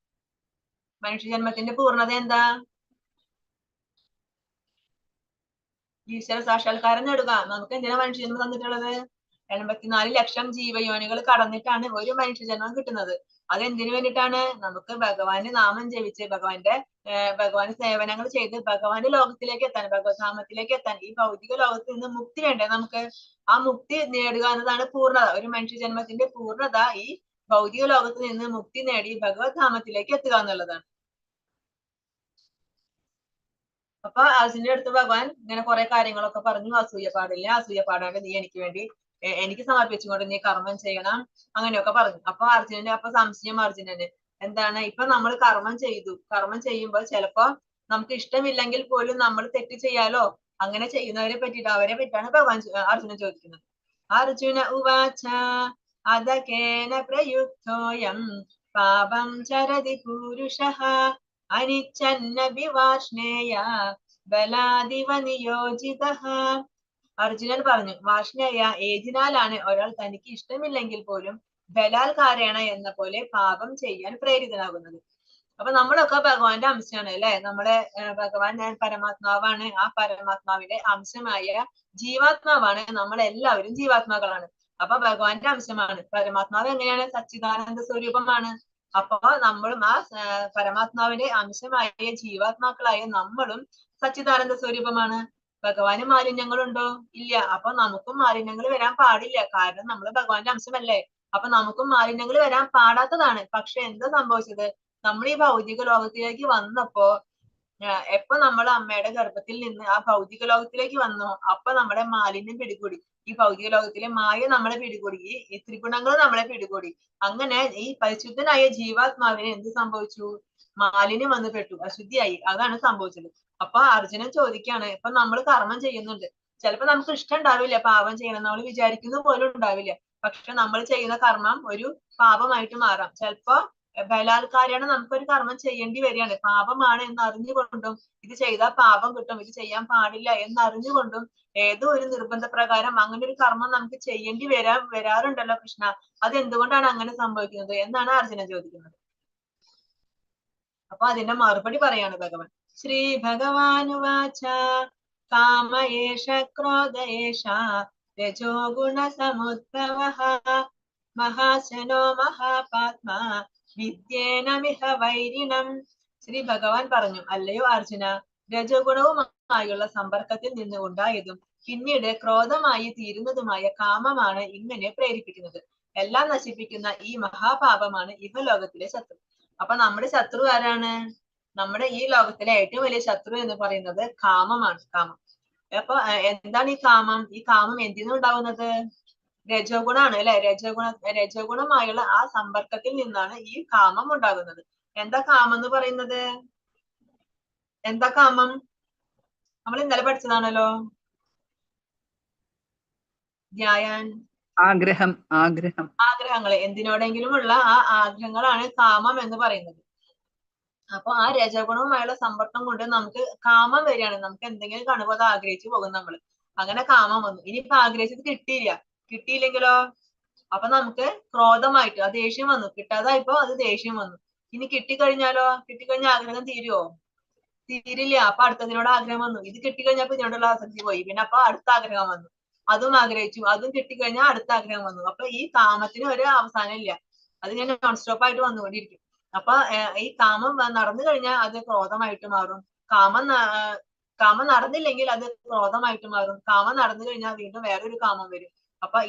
മനുഷ്യജന്മത്തിന്റെ പൂർണ്ണത എന്താ? ഈശ്വര സാക്ഷാത്കാരം നേടുക. നമുക്ക് എന്തിനാ മനുഷ്യജന്മം തന്നിട്ടുള്ളത്? 84 ലക്ഷം ജീവയോനികൾ കടന്നിട്ടാണ് ഒരു മനുഷ്യജന്മം കിട്ടുന്നത്. അതെന്തിനു വേണ്ടിയിട്ടാണ്? നമുക്ക് ഭഗവാന്റെ നാമം ജപിച്ച് ഭഗവാന്റെ സേവനങ്ങൾ ചെയ്ത് ഭഗവാന്റെ ലോകത്തിലേക്ക് എത്താൻ, ഭഗവത്ധാമത്തിലേക്ക് എത്താൻ, ഈ ഭൗതിക ലോകത്തിൽ നിന്ന് മുക്തി വേണ്ടേ നമുക്ക്? ആ മുക്തി നേടുക എന്നതാണ് പൂർണ്ണത. ഒരു മനുഷ്യജന്മത്തിന്റെ പൂർണ്ണത ഈ ഭൗതിക ലോകത്തിൽ നിന്ന് മുക്തി നേടി ഭഗവത്ധാമത്തിലേക്ക് എത്തുക എന്നുള്ളതാണ്. അപ്പൊ അർജുന്റെ അടുത്ത് ഭഗവാൻ ഇങ്ങനെ കുറെ കാര്യങ്ങളൊക്കെ പറഞ്ഞു. അസൂയ പാടില്ല, അസൂയ പാടാണ്ട് നീ എനിക്ക് വേണ്ടി എനിക്ക് സമർപ്പിച്ചുകൊണ്ട് നീ കർമ്മം ചെയ്യണം, അങ്ങനെയൊക്കെ പറഞ്ഞു. അപ്പൊ സംശയം അർജുനന് എന്താണ്? ഇപ്പൊ നമ്മൾ കർമ്മം ചെയ്തു, കർമ്മം ചെയ്യുമ്പോൾ ചിലപ്പോ നമുക്ക് ഇഷ്ടമില്ലെങ്കിൽ പോലും നമ്മൾ തെറ്റ് ചെയ്യാലോ. അങ്ങനെ ചെയ്യുന്നവരെ പറ്റിയിട്ട് അവരെ പറ്റിയാണ് ഭഗവാൻ അർജുനൻ ചോദിക്കുന്നത്. അർജുന ഉവാച അദകേന പ്രയുക്തോയം പാപം ചരതി പുരുഷഃ അനിച്ഛന്നഭിവാർഷ്ണേയ ബലാദിവ നിയോജിതഃ. അർജുനൻ പറഞ്ഞു, വാർഷ്ണേയ, ഏതിനാലാണ് ഒരാൾ തനിക്ക് ഇഷ്ടമില്ലെങ്കിൽ പോലും ബലാൽക്കാരേണ എന്ന പോലെ പാപം ചെയ്യാൻ പ്രേരിതനാകുന്നത്. അപ്പൊ നമ്മളൊക്കെ ഭഗവാന്റെ അംശമാണ് അല്ലെ. നമ്മുടെ ഭഗവാൻ പരമാത്മാവാണ്. ആ പരമാത്മാവിന്റെ അംശമായ ജീവാത്മാവാണ്. നമ്മളെല്ലാവരും ജീവാത്മാക്കളാണ്. അപ്പൊ ഭഗവാന്റെ അംശമാണ്. പരമാത്മാവ് എങ്ങനെയാണ്? സച്ചിദാനന്ദ സ്വരൂപമാണ്. അപ്പൊ നമ്മളും ആ പരമാത്മാവിന്റെ അംശമായ ജീവാത്മാക്കളായ നമ്മളും സച്ചിദാനന്ദ സ്വരൂപമാണ്. ഭഗവാന് മാലിന്യങ്ങളുണ്ടോ? ഇല്ല. അപ്പൊ നമുക്കും മാലിന്യങ്ങൾ വരാൻ പാടില്ല, കാരണം നമ്മൾ ഭഗവാന്റെ അംശമല്ലേ. അപ്പൊ നമുക്കും മാലിന്യങ്ങൾ വരാൻ പാടാത്തതാണ്. പക്ഷെ എന്താ സംഭവിച്ചത്? നമ്മൾ ഈ ഭൗതിക ലോകത്തിലേക്ക് വന്നപ്പോ, എപ്പോ നമ്മൾ അമ്മയുടെ ഗർഭത്തിൽ നിന്ന് ആ ഭൗതിക ലോകത്തിലേക്ക് വന്നോ, അപ്പൊ നമ്മുടെ മാലിന്യം പിടികൂടി. ഈ ഭൗതിക ലോകത്തിലെ മായ നമ്മളെ പിടികൂടി, ഈ ത്രിഗുണങ്ങൾ നമ്മളെ പിടികൂടി. അങ്ങനെ ഈ പരിശുദ്ധനായ ജീവാത്മാവിന് എന്ത് സംഭവിച്ചു? മാലിന്യം വന്നു പെട്ടു, അശുദ്ധിയായി. അതാണ് സംഭവിച്ചത്. അപ്പൊ അർജുനൻ ചോദിക്കാണ്, ഇപ്പൊ നമ്മൾ കർമ്മം ചെയ്യുന്നുണ്ട്, ചിലപ്പോ നമുക്ക് ഇഷ്ടം ഉണ്ടാവില്ല പാപം ചെയ്യണം, നമ്മൾ വിചാരിക്കുന്നത് പോലും ഉണ്ടാവില്ല. പക്ഷെ നമ്മൾ ചെയ്യുന്ന കർമ്മം ഒരു പാപമായിട്ട് മാറാം. ചിലപ്പോ ബലാത്കാരാണ് നമുക്കൊരു കർമ്മം ചെയ്യേണ്ടി വരികയാണ്, പാപമാണ് എന്ന് അറിഞ്ഞുകൊണ്ടും ഇത് ചെയ്താൽ പാപം കിട്ടും, ഇത് ചെയ്യാൻ പാടില്ല എന്ന് അറിഞ്ഞുകൊണ്ടും ഏതോ ഒരു നിർബന്ധ പ്രകാരം അങ്ങനെ ഒരു കർമ്മം നമുക്ക് ചെയ്യേണ്ടി വരാറുണ്ടല്ലോ കൃഷ്ണ. അത് എന്തുകൊണ്ടാണ് അങ്ങനെ സംഭവിക്കുന്നത് എന്നാണ് അർജുനൻ ചോദിക്കുന്നത്. അപ്പൊ അതിന്റെ മറുപടി പറയാണ് ഭഗവാൻ. ശ്രീ ഭഗവാനുവാച കാമയേഷ ക്രോധയേഷ രജോ ഗുണ സമുദ്ഭവഃ മഹാശനോ മഹാപാത്മാ വിദ്യേനമിഹ വൈരിണം. ശ്രീ ഭഗവാൻ പറഞ്ഞു, അല്ലയോ അർജുന, രജോഗുണവുമായുള്ള സമ്പർക്കത്തിൽ നിന്ന് ഉണ്ടായതും പിന്നീട് ക്രോധമായി തീരുന്നതുമായ കാമമാണ് ഇങ്ങനെ പ്രേരിപ്പിക്കുന്നത്. എല്ലാം നശിപ്പിക്കുന്ന ഈ മഹാപാപമാണ് ഇഹലോകത്തിലെ ശത്രു. അപ്പൊ നമ്മുടെ ശത്രു ആരാണ്? നമ്മുടെ ഈ ലോകത്തിലെ ഏറ്റവും വലിയ ശത്രു എന്ന് പറയുന്നത് കാമമാണ്. കാമം. അപ്പൊ എന്താണ് ഈ കാമം? ഈ കാമം എന്തിനാ ഉണ്ടാവുന്നത്? രജോഗുണാണ് അല്ലെ. രജോഗുണമായുള്ള ആ സമ്പർക്കത്തിൽ നിന്നാണ് ഈ കാമം ഉണ്ടാകുന്നത്. എന്താ കാമം എന്ന് പറയുന്നത്? എന്താ കാമം? നമ്മൾ ഇന്നലെ പഠിച്ചതാണല്ലോ. ധ്യാൻ ആഗ്രഹം. ആഗ്രഹങ്ങള്, എന്തിനോടെങ്കിലുമുള്ള ആ ആഗ്രഹങ്ങളാണ് കാമം എന്ന് പറയുന്നത്. അപ്പൊ ആ രജഗുണവുമായുള്ള സമ്പർക്കം കൊണ്ട് നമുക്ക് കാമം വരികയാണ്. നമുക്ക് എന്തെങ്കിലും കാണുമ്പോൾ അത് ആഗ്രഹിച്ചു പോകും നമ്മൾ. അങ്ങനെ കാമം വന്നു. ഇനിയിപ്പോ ആഗ്രഹിച്ചത് കിട്ടിയില്ലെങ്കിലോ? അപ്പൊ നമുക്ക് ക്രോധമായിട്ട് ആ ദേഷ്യം വന്നു. കിട്ടാതായപ്പോ അത് ദേഷ്യം വന്നു. ഇനി കിട്ടിക്കഴിഞ്ഞാലോ? കിട്ടിക്കഴിഞ്ഞാൽ ആഗ്രഹം തീരുവോ? തീരില്ല. അപ്പൊ അടുത്തതിനോട് ആഗ്രഹം വന്നു. ഇത് കിട്ടിക്കഴിഞ്ഞപ്പോ ഇതിനോടുള്ള ആസക്തി പോയി. പിന്നെ അപ്പൊ അടുത്ത ആഗ്രഹം വന്നു, അതും ആഗ്രഹിച്ചു. അതും കിട്ടിക്കഴിഞ്ഞാൽ അടുത്ത ആഗ്രഹം വന്നു. അപ്പൊ ഈ കാമത്തിന് ഒരു അവസാനം ഇല്ല, അത് ഞാൻ നോൺ സ്റ്റോപ്പ് ആയിട്ട് വന്നുകൊണ്ടിരിക്കും. അപ്പൊ ഈ കാമം നടന്നു കഴിഞ്ഞാൽ അത് ക്രോധമായിട്ട് മാറും. കാമം നടന്നില്ലെങ്കിൽ അത് ക്രോധമായിട്ട് മാറും. കാമം നടന്നു കഴിഞ്ഞാൽ വീണ്ടും വേറൊരു കാമം വരും. അപ്പൊ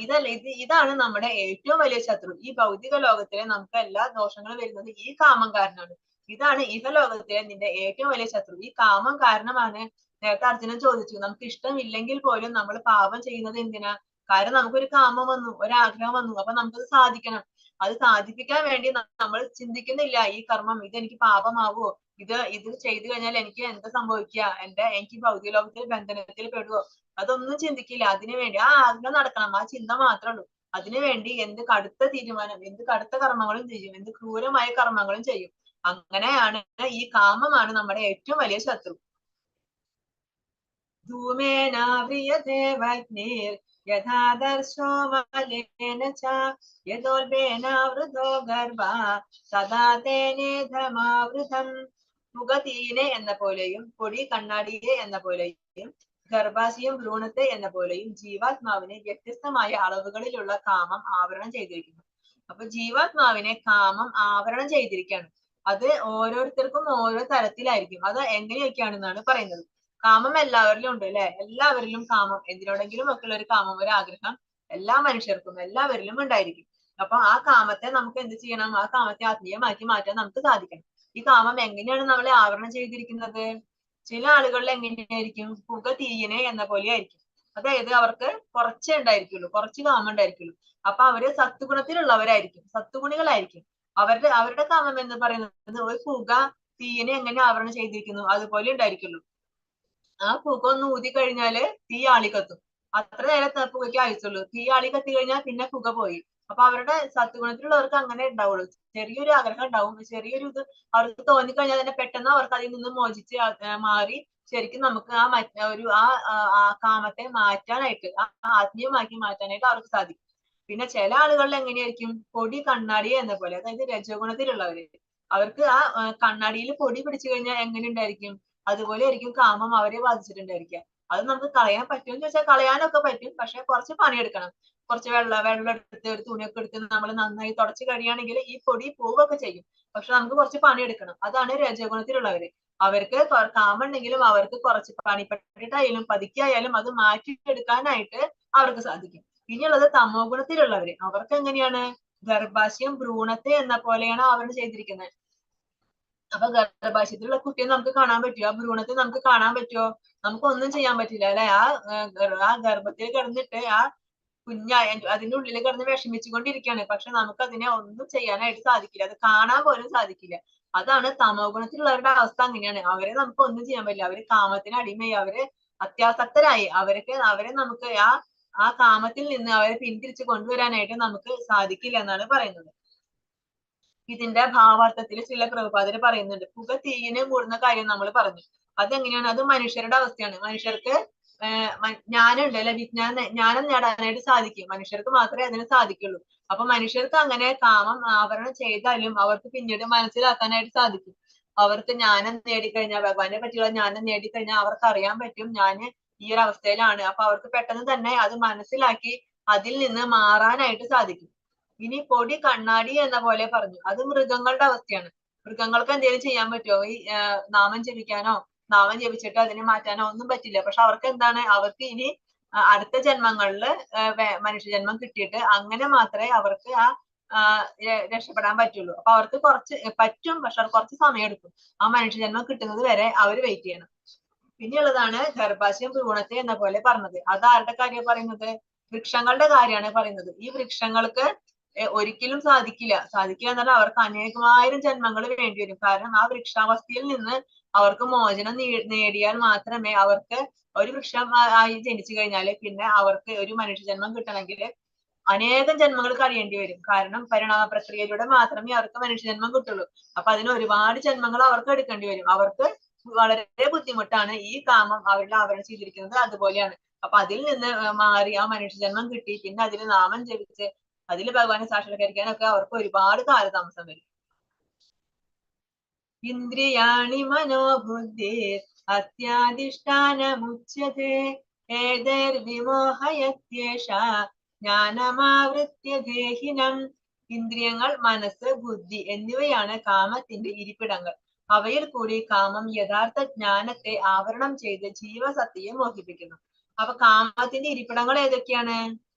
ഇതാണ് നമ്മുടെ ഏറ്റവും വലിയ ശത്രു. ഈ ഭൗതിക ലോകത്തിലെ നമുക്ക് എല്ലാ ദോഷങ്ങളും വരുന്നത് ഈ കാമം കാരണമാണ്. ഇതാണ് ഇഹലോകത്തിലെ നിന്റെ ഏറ്റവും വലിയ ശത്രു. ഈ കാമം കാരണമാണ്. നേരത്തെ അർജുനൻ ചോദിച്ചു, നമുക്ക് ഇഷ്ടമില്ലെങ്കിൽ പോലും നമ്മൾ പാപം ചെയ്യുന്നത് എന്തിനാ? കാരണം നമുക്കൊരു കാമം വന്നു, ഒരാഗ്രഹം വന്നു, അപ്പൊ നമുക്കത് സാധിക്കണം. അത് സാധിപ്പിക്കാൻ വേണ്ടി നമ്മൾ ചിന്തിക്കുന്നില്ല ഈ കർമ്മം ഇത് എനിക്ക് പാപമാവോ, ഇത് ചെയ്തു കഴിഞ്ഞാൽ എനിക്ക് എന്താ സംഭവിക്കുക, എനിക്ക് ഭൗതിക ലോകത്തിൽ ബന്ധനത്തിൽ പെടുവോ, അതൊന്നും ചിന്തിക്കില്ല. അതിനു വേണ്ടി ആ ആഗ്രഹം നടക്കണം, ആ ചിന്ത മാത്രമേ ഉള്ളൂ. അതിനുവേണ്ടി എന്ത് കടുത്ത തീരുമാനം, എന്ത് കടുത്ത കർമ്മങ്ങളും ചെയ്യും, എന്ത് ക്രൂരമായ കർമ്മങ്ങളും ചെയ്യും. അങ്ങനെയാണ് ഈ കാമമാണ് നമ്മുടെ ഏറ്റവും വലിയ ശത്രു. ധൂമേനാവ്രിയതേ വഗ്നിർ യഥാദർശോ മലേന ച യദോൽബേനാവൃതോ ഗർഭഃ സദാ തേനേധമാവൃതം. പുകതീനെ എന്ന പോലെയും പൊടി കണ്ണാടിയെ എന്ന പോലെയും ഗർഭാശയം ഭ്രൂണത്തെ എന്ന പോലെയും ജീവാത്മാവിനെ വ്യത്യസ്തമായ അളവുകളിലുള്ള കാമം ആവരണം ചെയ്തിരിക്കുന്നു. അപ്പൊ ജീവാത്മാവിനെ കാമം ആവരണം ചെയ്തിരിക്കുകയാണ്. അത് ഓരോരുത്തർക്കും ഓരോ തരത്തിലായിരിക്കും. അത് എങ്ങനെയൊക്കെയാണെന്നാണ് പറയുന്നത്. കാമം എല്ലാവരിലും ഉണ്ട് അല്ലെ? എല്ലാവരിലും കാമം, എന്തിനോടെങ്കിലും ഒക്കെ ഉള്ള ഒരു കാമം, ഒരു ആഗ്രഹം എല്ലാ മനുഷ്യർക്കും എല്ലാവരിലും ഉണ്ടായിരിക്കും. അപ്പൊ ആ കാമത്തെ നമുക്ക് എന്ത് ചെയ്യണം? ആ കാമത്തെ ആത്മീയമാക്കി മാറ്റാൻ നമുക്ക് സാധിക്കണം. ഈ കാമം എങ്ങനെയാണ് നമ്മളെ ആവരണം ചെയ്തിരിക്കുന്നത്? ചില ആളുകളിൽ എങ്ങനെയായിരിക്കും? പുക തീയിനെ എന്ന പോലെ ആയിരിക്കും. അതായത് അവർക്ക് കുറച്ചേ ഉണ്ടായിരിക്കുള്ളൂ, കുറച്ച് കാമം ഉണ്ടായിരിക്കുള്ളൂ. അപ്പൊ അവര് സത്വഗുണത്തിലുള്ളവരായിരിക്കും, സത്വഗുണികളായിരിക്കും. അവരുടെ കാമം എന്ന് പറയുന്നത് ഒരു പുക തീയിനെ എങ്ങനെ ആവരണം ചെയ്തിരിക്കുന്നു അതുപോലെ ഉണ്ടായിരിക്കുള്ളൂ. ആ പുക ഒന്ന് ഊതി കഴിഞ്ഞാല് തീ ആളിക്കത്തും. അത്ര നേരത്തെ പുകയ്ക്ക് ആയുസുള്ളൂ. തീ ആളി കത്തി കഴിഞ്ഞാൽ പിന്നെ പുക പോയി. അപ്പൊ അവരുടെ സത്വഗുണത്തിലുള്ളവർക്ക് അങ്ങനെ ഉണ്ടാവുള്ളൂ. ചെറിയൊരു ആഗ്രഹം ഉണ്ടാവും, ചെറിയൊരു ഇത് അവർക്ക് തോന്നിക്കഴിഞ്ഞാൽ തന്നെ പെട്ടെന്ന് അവർക്ക് അതിൽ നിന്ന് മോചിച്ച് മാറി ശരിക്കും നമുക്ക് ആ കാമത്തെ മാറ്റാനായിട്ട്, ആത്മീയമാക്കി മാറ്റാനായിട്ട് അവർക്ക് സാധിക്കും. പിന്നെ ചില ആളുകളിൽ എങ്ങനെയായിരിക്കും? പൊടി കണ്ണാടി എന്ന പോലെ, അതായത് രജോഗുണത്തിലുള്ളവര്, അവർക്ക് ആ കണ്ണാടിയിൽ പൊടി പിടിച്ചു കഴിഞ്ഞാൽ എങ്ങനെ ഉണ്ടായിരിക്കും? അതുപോലെ ആയിരിക്കും കാമം അവരെ ബാധിച്ചിട്ടുണ്ടായിരിക്കുക. അത് നമുക്ക് കളയാൻ പറ്റുമെന്ന് ചോദിച്ചാൽ കളയാനൊക്കെ പറ്റും. പക്ഷെ കുറച്ച് പണിയെടുക്കണം. കുറച്ച് വെള്ളം എടുത്ത് ഒരു തുണിയൊക്കെ എടുത്ത് നമ്മൾ നന്നായി തുടച്ച് കഴിയുകയാണെങ്കിൽ ഈ പൊടി പോവുകയൊക്കെ ചെയ്യും. പക്ഷെ നമുക്ക് കുറച്ച് പണിയെടുക്കണം. അതാണ് രജോഗുണത്തിലുള്ളവര്. അവർക്ക് കാമം ഉണ്ടെങ്കിലും അവർക്ക് കുറച്ച് പണിപ്പെട്ടിട്ടായാലും പതുക്കിയായാലും അത് മാറ്റിയെടുക്കാനായിട്ട് അവർക്ക് സാധിക്കും. ഇനിയുള്ളത് തമോ ഗുണത്തിലുള്ളവര്. അവർക്ക് എങ്ങനെയാണ്? ഗർഭാശയം ഭ്രൂണത്തെ എന്ന പോലെയാണ് ആവരണം ചെയ്തിരിക്കുന്നത്. അപ്പൊ ഗർഭാശയത്തിലുള്ള കുട്ടിയെ നമുക്ക് കാണാൻ പറ്റുമോ? ആ ഭ്രൂണത്തെ നമുക്ക് കാണാൻ പറ്റുമോ? നമുക്കൊന്നും ചെയ്യാൻ പറ്റില്ല അല്ലെ? ആ ഗർഭത്തിൽ കിടന്നിട്ട് ആ അതിന്റെ ഉള്ളിൽ കിടന്ന് വിഷമിച്ചുകൊണ്ടിരിക്കുകയാണ്. പക്ഷെ നമുക്ക് അതിനെ ഒന്നും ചെയ്യാനായിട്ട് സാധിക്കില്ല, അത് കാണാൻ പോലും സാധിക്കില്ല. അതാണ് തമോ ഗുണത്തിലുള്ളവരുടെ അവസ്ഥ. അങ്ങനെയാണ്. അവരെ നമുക്ക് ഒന്നും ചെയ്യാൻ പറ്റില്ല. അവര് കാമത്തിന് അടിമയായി, അവര് അത്യാസക്തരായി. അവരെ നമുക്ക് ആ കാമത്തിൽ നിന്ന് അവരെ പിന്തിരിച്ച് കൊണ്ടുവരാനായിട്ട് നമുക്ക് സാധിക്കില്ല എന്നാണ് പറയുന്നത്. ഇതിന്റെ ഭാവാർത്ഥത്തിൽ ചില പ്രഭുപാദര് പറയുന്നുണ്ട്. പുക തീയിനെ മൂടുന്ന കാര്യം നമ്മൾ പറഞ്ഞു. അതെങ്ങനെയാണ്? അത് മനുഷ്യരുടെ അവസ്ഥയാണ്. മനുഷ്യർക്ക് ജ്ഞാനം അല്ലെ, ജ്ഞാനം നേടാനായിട്ട് സാധിക്കും. മനുഷ്യർക്ക് മാത്രമേ അതിന് സാധിക്കുള്ളൂ. അപ്പൊ മനുഷ്യർക്ക് അങ്ങനെ കാമം ആവരണം ചെയ്താലും അവർക്ക് പിന്നീട് മനസ്സിലാക്കാനായിട്ട് സാധിക്കും. അവർക്ക് ജ്ഞാനം നേടിക്കഴിഞ്ഞാൽ, ഭഗവാനെ പറ്റിയുള്ള ജ്ഞാനം നേടിക്കഴിഞ്ഞാൽ അവർക്ക് അറിയാൻ പറ്റും ഞാൻ ഈ ഒരു അവസ്ഥയിലാണ്. അപ്പൊ അവർക്ക് പെട്ടെന്ന് തന്നെ അത് മനസ്സിലാക്കി അതിൽ നിന്ന് മാറാനായിട്ട് സാധിക്കും. ഇനി പൊടി കണ്ണാടി എന്ന പോലെ പറഞ്ഞു. അത് മൃഗങ്ങളുടെ അവസ്ഥയാണ്. മൃഗങ്ങൾക്ക് എന്തെങ്കിലും ചെയ്യാൻ പറ്റുമോ? ഈ നാമം ജപിക്കാനോ നാമം ജപിച്ചിട്ട് അതിനെ മാറ്റാനോ ഒന്നും പറ്റില്ല. പക്ഷെ അവർക്ക് എന്താണ്? അവർക്ക് ഇനി അടുത്ത ജന്മങ്ങളില് മനുഷ്യജന്മം കിട്ടിയിട്ട് അങ്ങനെ മാത്രമേ അവർക്ക് രക്ഷപ്പെടാൻ പറ്റുള്ളൂ. അപ്പൊ അവർക്ക് കുറച്ച് പറ്റും, പക്ഷെ അവർക്ക് കുറച്ച് സമയം എടുക്കും. ആ മനുഷ്യജന്മം കിട്ടുന്നത് വരെ അവർ വെയിറ്റ് ചെയ്യണം. പിന്നെയുള്ളതാണ് ഗർഭാശയം ഭ്രൂണത്തെ എന്ന പോലെ പറഞ്ഞത്. അത് ആരുടെ കാര്യമാണ് പറയുന്നത്? വൃക്ഷങ്ങളുടെ കാര്യമാണ് പറയുന്നത്. ഈ വൃക്ഷങ്ങൾക്ക് ഒരിക്കലും സാധിക്കില്ല എന്ന് പറഞ്ഞാൽ അവർക്ക് അനേകമായിരം ജന്മങ്ങൾ വേണ്ടി വരും. കാരണം ആ വൃക്ഷാവസ്ഥയിൽ നിന്ന് അവർക്ക് മോചനം നേടിയാൽ മാത്രമേ അവർക്ക് ഒരു വൃക്ഷം ആയി ജനിച്ചു കഴിഞ്ഞാല് പിന്നെ അവർക്ക് ഒരു മനുഷ്യജന്മം കിട്ടണമെങ്കിൽ അനേകം ജന്മങ്ങൾ കഴിയേണ്ടി വരും. കാരണം പരിണാമ പ്രക്രിയയിലൂടെ മാത്രമേ അവർക്ക് മനുഷ്യജന്മം കിട്ടുള്ളൂ. അപ്പൊ അതിന് ഒരുപാട് ജന്മങ്ങൾ അവർക്ക് എടുക്കേണ്ടി വരും. അവർക്ക് വളരെ ബുദ്ധിമുട്ടാണ്. ഈ കാമം അവരുടെ ആവരണം ചെയ്തിരിക്കുന്നത് അതുപോലെയാണ്. അപ്പൊ അതിൽ നിന്ന് മാറി ആ മനുഷ്യജന്മം കിട്ടി പിന്നെ അതിൽ നാമം ജപിച്ച് അതിൽ ഭഗവാനെ സാക്ഷാത്കരിക്കാനൊക്കെ അവർക്ക് ഒരുപാട് കാലതാമസം വരും. ഇന്ദ്രിയാണി മനോബുദ്ധി അത്യാധിഷ്ഠാനമുച്യതേ ഏതൈർവിമോഹയത്യേഷ ജ്ഞാനമാവൃത്യ ദേഹിനം. ഇന്ദ്രിയങ്ങൾ, മനസ്സ്, ബുദ്ധി എന്നിവയാണ് കാമത്തിന്റെ ഇരിപ്പിടങ്ങൾ. അവയിൽ കൂടി കാമം യഥാർത്ഥ ജ്ഞാനത്തെ ആവരണം ചെയ്ത് ജീവസത്തയെ മോഹിപ്പിക്കുന്നു. അപ്പൊ കാമത്തിന്റെ ഇരിപ്പിടങ്ങൾ ഏതൊക്കെയാണ്?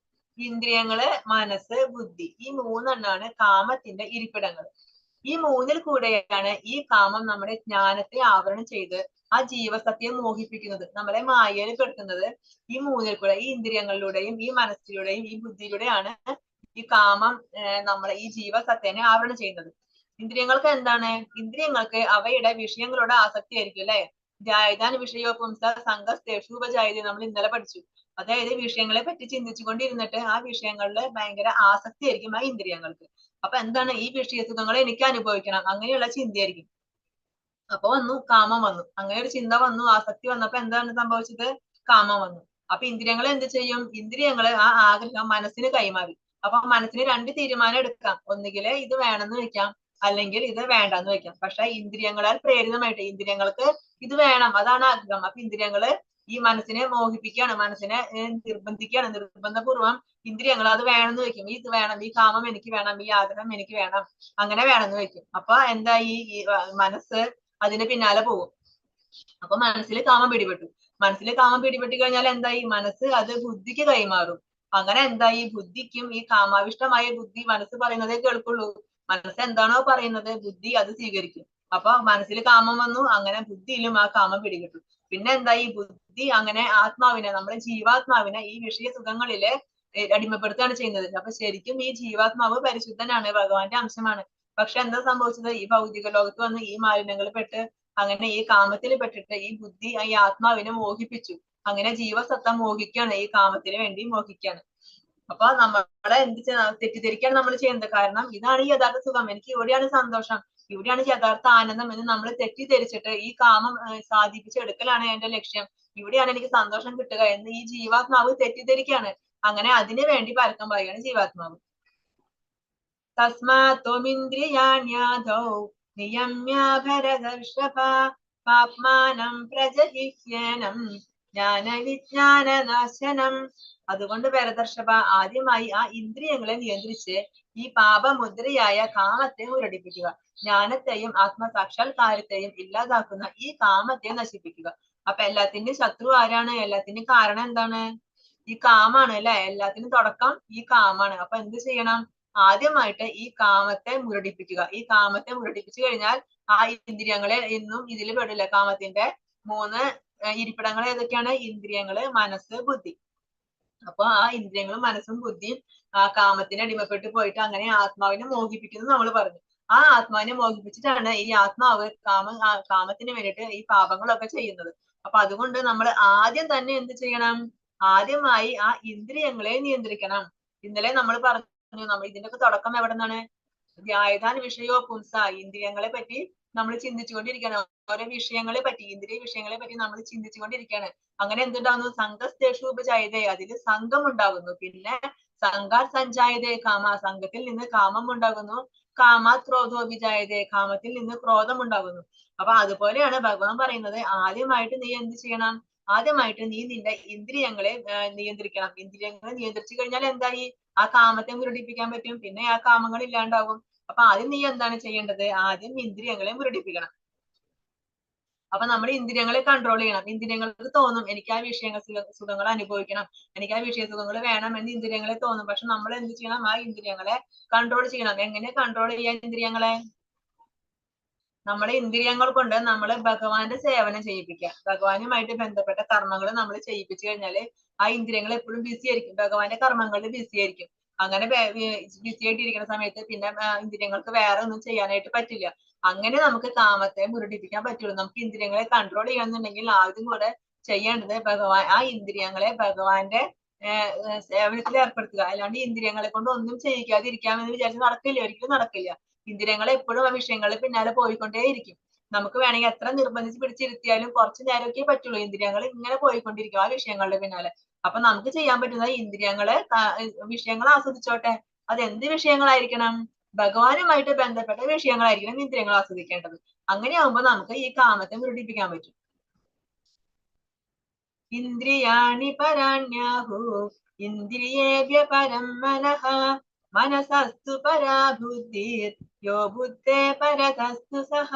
ഇന്ദ്രിയങ്ങള്, മനസ്സ്, ബുദ്ധി. ഈ മൂന്നെണ്ണാണ് കാമത്തിന്റെ ഇരിപ്പിടങ്ങൾ. ഈ മൂന്നിൽ കൂടെയാണ് ഈ കാമം നമ്മുടെ ജ്ഞാനത്തെ ആവരണം ചെയ്ത് ആ ജീവസത്യം മോഹിപ്പിക്കുന്നത്, നമ്മളെ മായയിൽ പെടുത്തുന്നത്. ഈ മൂന്നിൽ കൂടെ, ഈ ഇന്ദ്രിയങ്ങളിലൂടെയും ഈ മനസ്സിലൂടെയും ഈ ബുദ്ധിയിലൂടെയാണ് ഈ കാമം നമ്മളെ ഈ ജീവസത്തേനെ ആവരണം ചെയ്യുന്നത്. ഇന്ദ്രിയങ്ങൾക്ക് എന്താണ്? ഇന്ദ്രിയങ്ങൾക്ക് അവയുടെ വിഷയങ്ങളുടെ ആസക്തി ആയിരിക്കും അല്ലെ. ജായതാൻ വിഷയോ പുംസ സംഘസ്തേഷൂപജായതി നമ്മൾ ഇന്നലെ പഠിച്ചു. അതായത് വിഷയങ്ങളെ പറ്റി ചിന്തിച്ചുകൊണ്ടിരുന്നിട്ട് ആ വിഷയങ്ങളിൽ ഭയങ്കര ആസക്തി ആയിരിക്കും ആ ഇന്ദ്രിയങ്ങൾക്ക്. അപ്പൊ എന്താണ്? ഈ വിഷയസുഖങ്ങൾ എനിക്ക് അനുഭവിക്കണം, അങ്ങനെയുള്ള ചിന്തയായിരിക്കും. അപ്പൊ വന്നു കാമം വന്നു, അങ്ങനെ ഒരു ചിന്ത വന്നു, ആസക്തി വന്നപ്പോ എന്താണ് സംഭവിച്ചത്? കാമം വന്നു. അപ്പൊ ഇന്ദ്രിയങ്ങൾ എന്ത് ചെയ്യും? ഇന്ദ്രിയങ്ങള് ആ ആഗ്രഹം മനസ്സിന് കൈമാറി. അപ്പൊ മനസ്സിന് രണ്ട് തീരുമാനം എടുക്കാം. ഒന്നുകില് ഇത് വേണമെന്ന് വെക്കാം, അല്ലെങ്കിൽ ഇത് വേണ്ടെന്ന് വെക്കാം. പക്ഷെ ഇന്ദ്രിയങ്ങളാൽ പ്രേരിതമായിട്ട് ഇന്ദ്രിയങ്ങൾക്ക് ഇത് വേണം, അതാണ് ആഗ്രഹം. അപ്പൊ ഇന്ദ്രിയങ്ങള് ഈ മനസ്സിനെ മോഹിപ്പിക്കുകയാണ്, മനസ്സിനെ നിർബന്ധിക്കുകയാണ്. നിർബന്ധപൂർവ്വം ഇന്ദ്രിയങ്ങൾ അത് വേണമെന്ന് വെക്കും. ഇത് വേണം, ഈ കാമം എനിക്ക് വേണം, ഈ ആഗ്രഹം എനിക്ക് വേണം, അങ്ങനെ വേണമെന്ന് വെക്കും. അപ്പൊ എന്താ? ഈ മനസ്സ് അതിന് പിന്നാലെ പോകും. അപ്പൊ മനസ്സിൽ കാമം പിടിപെട്ടു. മനസ്സിൽ കാമം പിടിപെട്ട് കഴിഞ്ഞാൽ എന്തായി? മനസ്സ് അത് ബുദ്ധിക്ക് കൈമാറും. അങ്ങനെ എന്തായി? ബുദ്ധിക്കും ഈ കാമാവിഷ്ടമായ ബുദ്ധി മനസ്സ് പറയുന്നതേ കേൾക്കുള്ളൂ. മനസ്സ് എന്താണോ പറയുന്നത് ബുദ്ധി അത് സ്വീകരിക്കും. അപ്പൊ മനസ്സിൽ കാമം വന്നു, അങ്ങനെ ബുദ്ധിയിലും ആ കാമം പിടിപെട്ടു. പിന്നെ എന്തായി? ബുദ്ധി അങ്ങനെ ആത്മാവിനെ, നമ്മുടെ ജീവാത്മാവിനെ ഈ വിഷയ സുഖങ്ങളില് അടിമപ്പെടുത്തുകയാണ് ചെയ്യുന്നത്. അപ്പൊ ശരിക്കും ഈ ജീവാത്മാവ് പരിശുദ്ധനാണ്, ഭഗവാന്റെ അംശമാണ്. പക്ഷെ എന്താ സംഭവിച്ചത്? ഈ ഭൗതിക ലോകത്ത് വന്ന് ഈ മാലിന്യങ്ങളിൽ പെട്ട് അങ്ങനെ ഈ കാമത്തിൽ പെട്ടിട്ട് ഈ ബുദ്ധി ഈ ആത്മാവിനെ മോഹിപ്പിച്ചു. അങ്ങനെ ജീവസത്ത മോഹിക്കാണ്, ഈ കാമത്തിന് വേണ്ടി മോഹിക്കാണ്. അപ്പൊ നമ്മളെ തെറ്റിദ്ധരിക്കാണ് നമ്മൾ ചെയ്യുന്നത്. കാരണം ഇതാണ് ഈ യഥാർത്ഥ സുഖം, എനിക്ക് ഇവിടെയാണ് സന്തോഷം, ഇവിടെയാണ് യഥാർത്ഥ ആനന്ദം എന്ന് നമ്മൾ തെറ്റിദ്ധരിച്ചിട്ട് ഈ കാമം സാധിപ്പിച്ചെടുക്കലാണ് എന്റെ ലക്ഷ്യം, ഇവിടെയാണ് എനിക്ക് സന്തോഷം കിട്ടുക എന്ന് ഈ ജീവാത്മാവ് തെറ്റിദ്ധരിക്കാണ്. അങ്ങനെ അതിനു വേണ്ടി പരക്കം പറയുകയാണ് ജീവാത്മാവ്. തസ്മാത്വമിന്ദ്രിയാണ്യാദൗ നിയമ്യ ഭരതർഷഭ പാപ്മാനം പ്രജഹിഹ്യേനം ജ്ഞാനവിജ്ഞാനനാശനം. അതുകൊണ്ട് ഭരതർഷഭ, ആദ്യമായി ആ ഇന്ദ്രിയങ്ങളെ നിയന്ത്രിച്ച് ഈ പാപമുദ്രയായ കാമത്തെ മുരടിപ്പിക്കുക. ജ്ഞാനത്തെയും ആത്മസാക്ഷാത്കാരത്തെയും ഇല്ലാതാക്കുന്ന ഈ കാമത്തെ നശിപ്പിക്കുക. അപ്പൊ എല്ലാത്തിന്റെയും ശത്രു ആരാണ്? എല്ലാത്തിന്റെയും കാരണം എന്താണ്? ഈ കാമാണ് അല്ലെ. എല്ലാത്തിനും തുടക്കം ഈ കാമാണ്. അപ്പൊ എന്ത് ചെയ്യണം? ആദ്യമായിട്ട് ഈ കാമത്തെ മുരടിപ്പിക്കുക. ഈ കാമത്തെ മുരടിപ്പിച്ചു കഴിഞ്ഞാൽ ആ ഇന്ദ്രിയങ്ങളെ ഇന്നും ഇതിൽ പെടില്ല. കാമത്തിന്റെ 3 ഇരിപ്പിടങ്ങൾ ഏതൊക്കെയാണ്? ഇന്ദ്രിയങ്ങള്, മനസ്സ്, ബുദ്ധി. അപ്പൊ ആ ഇന്ദ്രിയങ്ങളും മനസ്സും ബുദ്ധിയും ആ കാമത്തിന് അടിമപ്പെട്ട് പോയിട്ട് അങ്ങനെ ആത്മാവിനെ മോഹിപ്പിക്കുന്നു നമ്മൾ പറഞ്ഞു. ആ ആത്മാവിനെ മോഹിപ്പിച്ചിട്ടാണ് ഈ ആത്മാവ് കാമത്തിന് വേണ്ടിയിട്ട് ഈ പാപങ്ങളൊക്കെ ചെയ്യുന്നത്. അപ്പൊ അതുകൊണ്ട് നമ്മൾ ആദ്യം തന്നെ എന്ത് ചെയ്യണം? ആദ്യമായി ആ ഇന്ദ്രിയങ്ങളെ നിയന്ത്രിക്കണം. ഇന്നലെ നമ്മൾ പറഞ്ഞു, നമ്മൾ ഇതിന്റെയൊക്കെ തുടക്കം എവിടെ നിന്നാണ്? ധ്യായതാൻ വിഷയോ പുംസ. ഇന്ദ്രിയങ്ങളെ പറ്റി നമ്മൾ ചിന്തിച്ചുകൊണ്ടിരിക്കുകയാണ്. ഓരോ വിഷയങ്ങളെ പറ്റി, ഇന്ദ്രിയ വിഷയങ്ങളെ പറ്റി നമ്മൾ ചിന്തിച്ചുകൊണ്ടിരിക്കുകയാണ്. അങ്ങനെ എന്തുണ്ടാവുന്നു? സംഘസ്തേഷൂപജായതേ, അതിൽ സംഘം ഉണ്ടാകുന്നു. പിന്നെ സംഘാർ സഞ്ചായതേ കാമ, സംഘത്തിൽ നിന്ന് കാമം ഉണ്ടാകുന്നു. കാമാത് ക്രോധോഭിജായതേ, കാമത്തിൽ നിന്ന് ക്രോധം ഉണ്ടാകുന്നു. അപ്പൊ അതുപോലെയാണ് ഭഗവാൻ പറയുന്നത്, ആദ്യമായിട്ട് നീ എന്ത് ചെയ്യണം? ആദ്യമായിട്ട് നീ നിന്റെ ഇന്ദ്രിയങ്ങളെ നിയന്ത്രിക്കണം. ഇന്ദ്രിയങ്ങളെ നിയന്ത്രിച്ചു കഴിഞ്ഞാൽ എന്തായി? ആ കാമത്തെ മുരടിപ്പിക്കാൻ പറ്റും. പിന്നെ ആ കാമങ്ങൾ ഇല്ലാണ്ടാവും. അപ്പൊ ആദ്യം നീ എന്താണ് ചെയ്യേണ്ടത്? ആദ്യം ഇന്ദ്രിയങ്ങളെ മുരടിപ്പിക്കണം. അപ്പൊ നമ്മൾ ഇന്ദ്രിയങ്ങളെ കൺട്രോൾ ചെയ്യണം. ഇന്ദ്രിയങ്ങൾക്ക് തോന്നും എനിക്ക് ആ വിഷയങ്ങൾ സുഖങ്ങൾ അനുഭവിക്കണം, എനിക്ക് ആ വിഷയ സുഖങ്ങൾ വേണം എന്ന് ഇന്ദ്രിയങ്ങളെ തോന്നും. പക്ഷെ നമ്മൾ എന്ത് ചെയ്യണം? ആ ഇന്ദ്രിയങ്ങളെ കൺട്രോൾ ചെയ്യണം. എങ്ങനെ കൺട്രോൾ ചെയ്യാൻ ഇന്ദ്രിയങ്ങളെ? നമ്മളെ ഇന്ദ്രിയങ്ങൾ കൊണ്ട് നമ്മൾ ഭഗവാന്റെ സേവനം ചെയ്യിപ്പിക്കുക. ഭഗവാനുമായിട്ട് ബന്ധപ്പെട്ട കർമ്മങ്ങൾ നമ്മൾ ചെയ്യിപ്പിച്ചു കഴിഞ്ഞാല് ആ ഇന്ദ്രിയങ്ങൾ എപ്പോഴും ബിസി ആയിരിക്കും, ഭഗവാന്റെ കർമ്മങ്ങളിൽ ബിസി ആയിരിക്കും. അങ്ങനെ ബിസി ആയിട്ടിരിക്കുന്ന സമയത്ത് പിന്നെ ഇന്ദ്രിയങ്ങൾക്ക് വേറെ ഒന്നും ചെയ്യാനായിട്ട് പറ്റില്ല. അങ്ങനെ നമുക്ക് കാമത്തെ മുരടിപ്പിക്കാൻ പറ്റുള്ളൂ. നമുക്ക് ഇന്ദ്രിയങ്ങളെ കൺട്രോൾ ചെയ്യണമെന്നുണ്ടെങ്കിൽ ആദ്യം കൂടെ ചെയ്യേണ്ടത് ആ ഇന്ദ്രിയങ്ങളെ ഭഗവാന്റെ സേവനത്തിൽ ഏർപ്പെടുത്തുക. അല്ലാണ്ട് ഇന്ദ്രിയങ്ങളെ കൊണ്ട് ഒന്നും ചെയ്യിക്കാതിരിക്കാമെന്ന് വിചാരിച്ച് നടക്കില്ല, ഒരിക്കലും നടക്കില്ല. ഇന്ദ്രിയങ്ങൾ എപ്പോഴും ആ വിഷയങ്ങളിൽ പിന്നാലെ പോയിക്കൊണ്ടേയിരിക്കും. നമുക്ക് വേണമെങ്കിൽ എത്ര നിർബന്ധിച്ച് പിടിച്ചിരുത്തിയാലും കുറച്ചു നേരമൊക്കെ പറ്റുള്ളൂ. ഇന്ദ്രിയങ്ങൾ ഇങ്ങനെ പോയിക്കൊണ്ടിരിക്കും ആ വിഷയങ്ങളുടെ പിന്നാലെ. അപ്പൊ നമുക്ക് ചെയ്യാൻ പറ്റുന്നത് ഇന്ദ്രിയങ്ങളെ വിഷയങ്ങൾ ആസ്വദിച്ചോട്ടെ. അത് എന്ത് വിഷയങ്ങളായിരിക്കണം? ഭഗവാനുമായിട്ട് ബന്ധപ്പെട്ട വിഷയങ്ങളായിരിക്കണം ഇന്ദ്രിയങ്ങൾ ആസ്വദിക്കേണ്ടത്. അങ്ങനെയാകുമ്പോൾ നമുക്ക് ഈ കാമത്തെ മുരടിപ്പിക്കാൻ പറ്റും. ഇന്ദ്രിയാണി പരാണ്യാഹു ഇന്ദ്രിയേഭ്യ പരം മനഃ മനസസ്തു പരാ ബുദ്ധിർ യോ ബുദ്ധേ പരതസ്തു സഹ.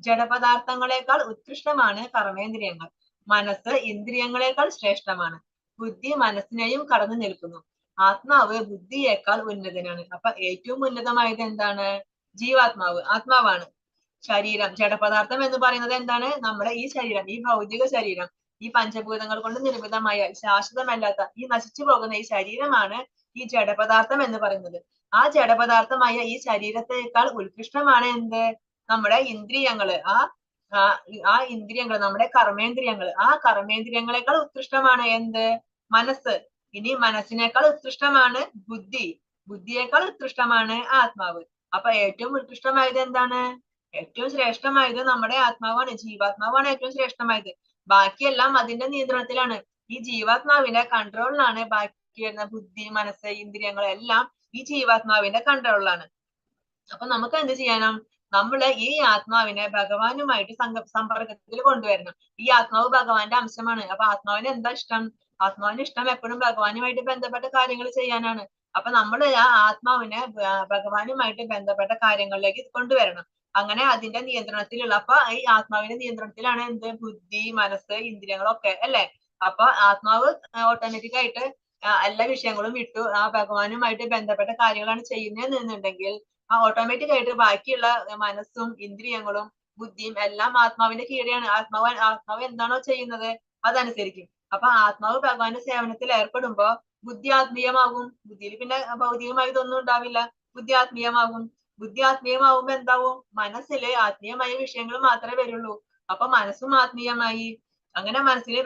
ജഡപദാർത്ഥങ്ങളെക്കാൾ ഉത്കൃഷ്ടമാണ് കർമ്മേന്ദ്രിയങ്ങൾ. മനസ്സ് ഇന്ദ്രിയങ്ങളെക്കാൾ ശ്രേഷ്ഠമാണ്. ബുദ്ധി മനസ്സിനെയും കടന്നു നിൽക്കുന്നു. ആത്മാവ് ബുദ്ധിയേക്കാൾ ഉന്നതനാണ്. അപ്പൊ ഏറ്റവും ഉന്നതമായത് എന്താണ്? ജീവാത്മാവ്, ആത്മാവാണ്. ശരീരം, ജഡപദാർത്ഥം എന്ന് പറയുന്നത് എന്താണ്? നമ്മുടെ ഈ ശരീരം, ഈ ഭൗതിക ശരീരം. ഈ പഞ്ചഭൂതങ്ങൾ കൊണ്ട് നിർമ്മിതമായ ശാശ്വതമല്ലാത്ത ഈ നശിച്ചു പോകുന്ന ഈ ശരീരമാണ് ഈ ജഡപദാർത്ഥം എന്ന് പറയുന്നത്. ആ ജഡപദാർത്ഥമായ ഈ ശരീരത്തെക്കാൾ ഉത്കൃഷ്ടമാണ് എന്ത്? നമ്മുടെ ഇന്ദ്രിയങ്ങള്. ആ ഇന്ദ്രിയങ്ങൾ, നമ്മുടെ കർമ്മേന്ദ്രിയങ്ങൾ. ആ കർമ്മേന്ദ്രിയങ്ങളെക്കാൾ ഉത്കൃഷ്ടമാണ് എന്ത്? മനസ്സ്. ഇനി മനസ്സിനേക്കാൾ ഉത്കൃഷ്ടമാണ് ബുദ്ധി. ബുദ്ധിയേക്കാൾ ഉത്കൃഷ്ടമാണ് ആത്മാവ്. അപ്പൊ ഏറ്റവും ഉത്കൃഷ്ടമായത് എന്താണ്? ഏറ്റവും ശ്രേഷ്ഠമായത് നമ്മുടെ ആത്മാവാണ്, ജീവാത്മാവാണ് ഏറ്റവും ശ്രേഷ്ഠമായത്. ബാക്കിയെല്ലാം അതിന്റെ നിയന്ത്രണത്തിലാണ്. ഈ ജീവാത്മാവിന്റെ കൺട്രോളിലാണ് ബാക്കി വരുന്ന ബുദ്ധി, മനസ്സ്, ഇന്ദ്രിയങ്ങൾ എല്ലാം ഈ ജീവാത്മാവിന്റെ കൺട്രോളിലാണ്. അപ്പൊ നമുക്ക് എന്ത് ചെയ്യണം? നമ്മള് ഈ ആത്മാവിനെ ഭഗവാനുമായിട്ട് സമ്പർക്കത്തിൽ കൊണ്ടുവരണം. ഈ ആത്മാവ് ഭഗവാന്റെ അംശമാണ്. അപ്പൊ ആത്മാവിന് എന്താ ഇഷ്ടം? ആത്മാവിന് ഇഷ്ടം എപ്പോഴും ഭഗവാനുമായിട്ട് ബന്ധപ്പെട്ട കാര്യങ്ങൾ ചെയ്യാനാണ്. അപ്പൊ നമ്മൾ ആ ആത്മാവിനെ ഭഗവാനുമായിട്ട് ബന്ധപ്പെട്ട കാര്യങ്ങളിലേക്ക് കൊണ്ടുവരണം. അങ്ങനെ അതിന്റെ നിയന്ത്രണത്തിലുള്ള, അപ്പൊ ഈ ആത്മാവിന്റെ നിയന്ത്രണത്തിലാണ് എന്ത്? ബുദ്ധി, മനസ്സ്, ഇന്ദ്രിയങ്ങളൊക്കെ അല്ലെ? അപ്പൊ ആത്മാവ് ഓട്ടോമാറ്റിക് ആയിട്ട് എല്ലാ വിഷയങ്ങളും വിട്ടു ആ ഭഗവാനുമായിട്ട് ബന്ധപ്പെട്ട കാര്യങ്ങളാണ് ചെയ്യുന്നതെന്നുണ്ടെങ്കിൽ ആ ഓട്ടോമാറ്റിക് ആയിട്ട് ബാക്കിയുള്ള മനസ്സും ഇന്ദ്രിയങ്ങളും ബുദ്ധിയും എല്ലാം ആത്മാവിന്റെ കീഴെയാണ്. ആത്മാവ് എന്താണോ ചെയ്യുന്നത് അതനുസരിക്കും. അപ്പൊ ആത്മാവ് ഭഗവാന്റെ സേവനത്തിൽ ഏർപ്പെടുമ്പോ ബുദ്ധി ആത്മീയമാകും. ബുദ്ധിയിൽ പിന്നെ ഭൗതികമായി ഇതൊന്നും ഉണ്ടാവില്ല. ബുദ്ധി ആത്മീയമാകും. ബുദ്ധി ആത്മീയമാകുമ്പോ എന്താവും? മനസ്സില് ആത്മീയമായ വിഷയങ്ങൾ മാത്രമേ വരുള്ളൂ. അപ്പൊ മനസ്സും ആത്മീയമായി. അങ്ങനെ മനസ്സിൽ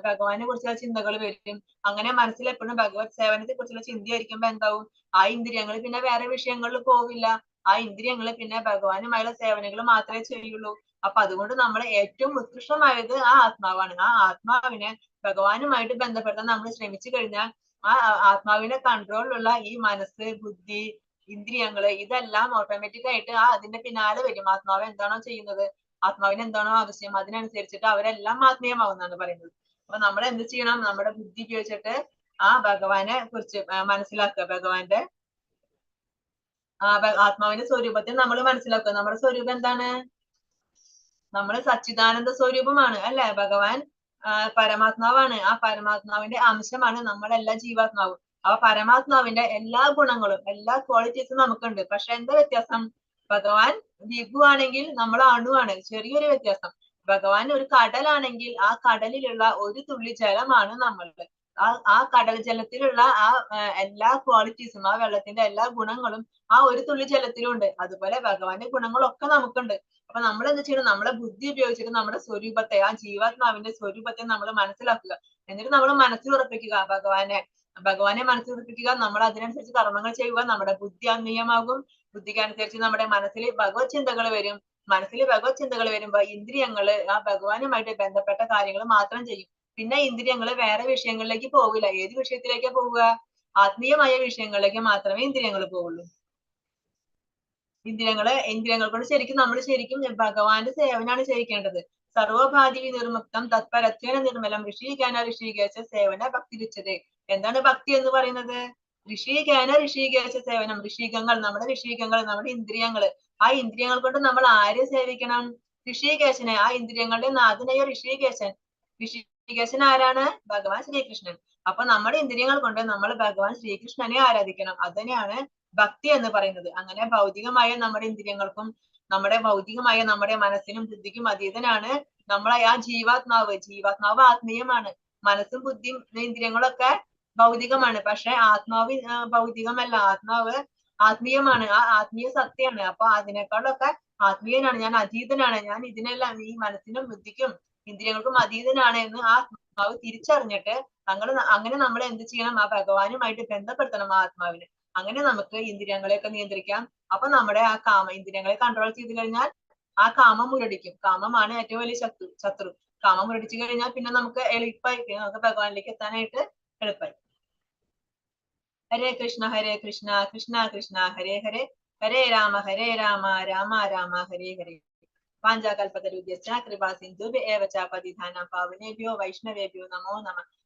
ഭഗവാനെ കുറിച്ചുള്ള ചിന്തകൾ വരും. അങ്ങനെ മനസ്സിൽ എപ്പോഴും ഭഗവത് സേവനത്തെ കുറിച്ചുള്ള ചിന്തയായിരിക്കുമ്പോ എന്താവും? ആ ഇന്ദ്രിയങ്ങൾ പിന്നെ വേറെ വിഷയങ്ങളിൽ പോവില്ല. ആ ഇന്ദ്രിയങ്ങൾ പിന്നെ ഭഗവാനുമായുള്ള സേവനങ്ങൾ മാത്രമേ ചെയ്യുള്ളൂ. അപ്പൊ അതുകൊണ്ട് നമ്മൾ ഏറ്റവും ഉത്കൃഷ്ടമായത് ആ ആത്മാവാണ്. ആ ആത്മാവിനെ ഭഗവാനുമായിട്ട് ബന്ധപ്പെടുത്താൻ നമ്മൾ ശ്രമിച്ചു കഴിഞ്ഞാൽ ആ ആത്മാവിന്റെ കൺട്രോളിലുള്ള ഈ മനസ്സ്, ബുദ്ധി, ഇന്ദ്രിയങ്ങള് ഇതെല്ലാം ഓട്ടോമാറ്റിക് ആയിട്ട് അതിന്റെ പിന്നാലെ വരും. ആത്മാവ് എന്താണോ ചെയ്യുന്നത്, ആത്മാവിന് എന്താണോ ആവശ്യം, അതിനനുസരിച്ചിട്ട് അവരെല്ലാം ആത്മീയമാവുന്നാണ് പറയുന്നത്. അപ്പൊ നമ്മൾ എന്ത് ചെയ്യണം? നമ്മുടെ ബുദ്ധി ഉപയോഗിച്ചിട്ട് ആ ഭഗവാനെ കുറിച്ച് മനസ്സിലാക്കുക. ഭഗവാന്റെ ആത്മാവിന്റെ സ്വരൂപത്തെ നമ്മൾ മനസ്സിലാക്കുക. നമ്മുടെ സ്വരൂപം എന്താണ്? നമ്മൾ സച്ചിദാനന്ദ സ്വരൂപമാണ് അല്ലെ? ഭഗവാൻ പരമാത്മാവാണ്. ആ പരമാത്മാവിന്റെ അംശമാണ് നമ്മളെല്ലാ ജീവാത്മാവും. ആ പരമാത്മാവിന്റെ എല്ലാ ഗുണങ്ങളും എല്ലാ ക്വാളിറ്റീസും നമുക്കുണ്ട്. പക്ഷെ എന്താ വ്യത്യാസം? ഭഗവാൻ വിഭു ആണെങ്കിൽ നമ്മൾ അണുവാണ്. ചെറിയൊരു വ്യത്യാസം. ഭഗവാൻ ഒരു കടലാണെങ്കിൽ ആ കടലിലുള്ള ഒരു തുള്ളി ജലമാണ് നമ്മളുടെ. ആ കടൽ ജലത്തിലുള്ള ആ എല്ലാ ക്വാളിറ്റീസും, ആ വെള്ളത്തിന്റെ എല്ലാ ഗുണങ്ങളും ആ ഒരു തുള്ളി ജലത്തിലുണ്ട്. അതുപോലെ ഭഗവാന്റെ ഗുണങ്ങളൊക്കെ നമുക്കുണ്ട്. അപ്പൊ നമ്മൾ എന്ത് ചെയ്യണം? നമ്മളെ ബുദ്ധി ഉപയോഗിച്ചിട്ട് നമ്മുടെ സ്വരൂപത്തെ, ആ ജീവാത്മാവിന്റെ സ്വരൂപത്തെ നമ്മൾ മനസ്സിലാക്കുക. എന്നിട്ട് നമ്മൾ മനസ്സിൽ ഉറപ്പിക്കുക ഭഗവാനെ മനസ്സിൽ ഉറപ്പിക്കുക. നമ്മൾ അതിനനുസരിച്ച് കർമ്മങ്ങൾ ചെയ്യുക. നമ്മുടെ ബുദ്ധി ആത്മീയമാകും. ബുദ്ധിക്ക് അനുസരിച്ച് നമ്മുടെ മനസ്സിൽ ഭഗവത് ചിന്തകൾ വരും. മനസ്സിൽ ഭഗവത് ചിന്തകൾ വരുമ്പോ ഇന്ദ്രിയങ്ങള് ആ ഭഗവാനുമായിട്ട് ബന്ധപ്പെട്ട കാര്യങ്ങൾ മാത്രം ചെയ്യും. പിന്നെ ഇന്ദ്രിയങ്ങൾ വേറെ വിഷയങ്ങളിലേക്ക് പോവില്ല. ഏത് വിഷയത്തിലേക്കാ പോവുക? ആത്മീയമായ വിഷയങ്ങളിലേക്ക് മാത്രമേ ഇന്ദ്രിയങ്ങൾ പോവുള്ളൂ. ഇന്ദ്രിയങ്ങൾ കൊണ്ട് ശരിക്കും ഭഗവാന്റെ സേവനാണ് ചെയ്യിക്കേണ്ടത്. സർവഭാതി നിർമുക്തം തത്പരത്വേന നിർമ്മലം ഋഷികേശ സേവന ഭക്തി രുച്യതേ. എന്താണ് ഭക്തി എന്ന് പറയുന്നത്? ഋഷികേശ സേവനം. നമ്മുടെ ഇന്ദ്രിയങ്ങള്, ആ ഇന്ദ്രിയങ്ങൾ കൊണ്ട് നമ്മൾ ആരെ സേവിക്കണം? ഋഷികേശനെ, ആ ഇന്ദ്രിയങ്ങളുടെ നാഥനായ ഋഷികേശൻ ആരാണ്? ഭഗവാൻ ശ്രീകൃഷ്ണൻ. അപ്പൊ നമ്മുടെ ഇന്ദ്രിയങ്ങൾ കൊണ്ട് നമ്മൾ ഭഗവാൻ ശ്രീകൃഷ്ണനെ ആരാധിക്കണം. അതിനെയാണ് ഭക്തി എന്ന് പറയുന്നത്. അങ്ങനെ ഭൗതികമായ നമ്മുടെ ഇന്ദ്രിയങ്ങൾക്കും ഭൗതികമായ നമ്മുടെ മനസ്സിനും ബുദ്ധിക്കും അതീതനാണ് നമ്മളെ ആ ജീവാത്മാവ് ആത്മീയമാണ്. മനസ്സും ബുദ്ധിയും ഇന്ദ്രിയങ്ങളൊക്കെ ഭൗതികമാണ്. പക്ഷെ ആത്മാവ് ഭൗതികമല്ല. ആത്മാവ് ആത്മീയമാണ്. ആ ആത്മീയ സത്യമാണ്. അപ്പൊ അതിനേക്കാളൊക്കെ ആത്മീയനാണ് ഞാൻ, അതീതനാണ് ഞാൻ, ഇതിനെല്ലാം ഈ മനസ്സിനും ബുദ്ധിക്കും ഇന്ദ്രിയങ്ങൾക്കും അതീതനാണ് എന്ന് ആ ആത്മാവ് തിരിച്ചറിഞ്ഞിട്ട് അങ്ങനെ നമ്മൾ എന്ത് ചെയ്യണം? ആ ഭഗവാനുമായിട്ട് ബന്ധപ്പെടുത്തണം ആ ആത്മാവിനെ. അങ്ങനെ നമുക്ക് ഇന്ദ്രിയങ്ങളെയൊക്കെ നിയന്ത്രിക്കാം. അപ്പൊ നമ്മുടെ ആ ഇന്ദ്രിയങ്ങളെ കൺട്രോൾ ചെയ്ത് കഴിഞ്ഞാൽ ആ കാമം മുരടിക്കും. കാമമാണ് ഏറ്റവും വലിയ ശത്രു. കാമം മുരടിച്ചു കഴിഞ്ഞാൽ പിന്നെ നമുക്ക് എളുപ്പമായി, നമുക്ക് ഭഗവാനിലേക്ക് എത്താനായിട്ട് എളുപ്പമായി. ഹരേ കൃഷ്ണ കൃഷ്ണ കൃഷ്ണ ഹരേ ഹരേ, ഹരേ രാമ രാമ രാമ ഹരേ ഹരേ. പാഞ്ചാകൽപതരുഭ്യശ്ച കൃപാ സിന്ധുഭ്യ ഏവ ച പതിതാനാം പാവനേഭ്യോ വൈഷ്ണവേഭ്യോ നമോ നമഃ.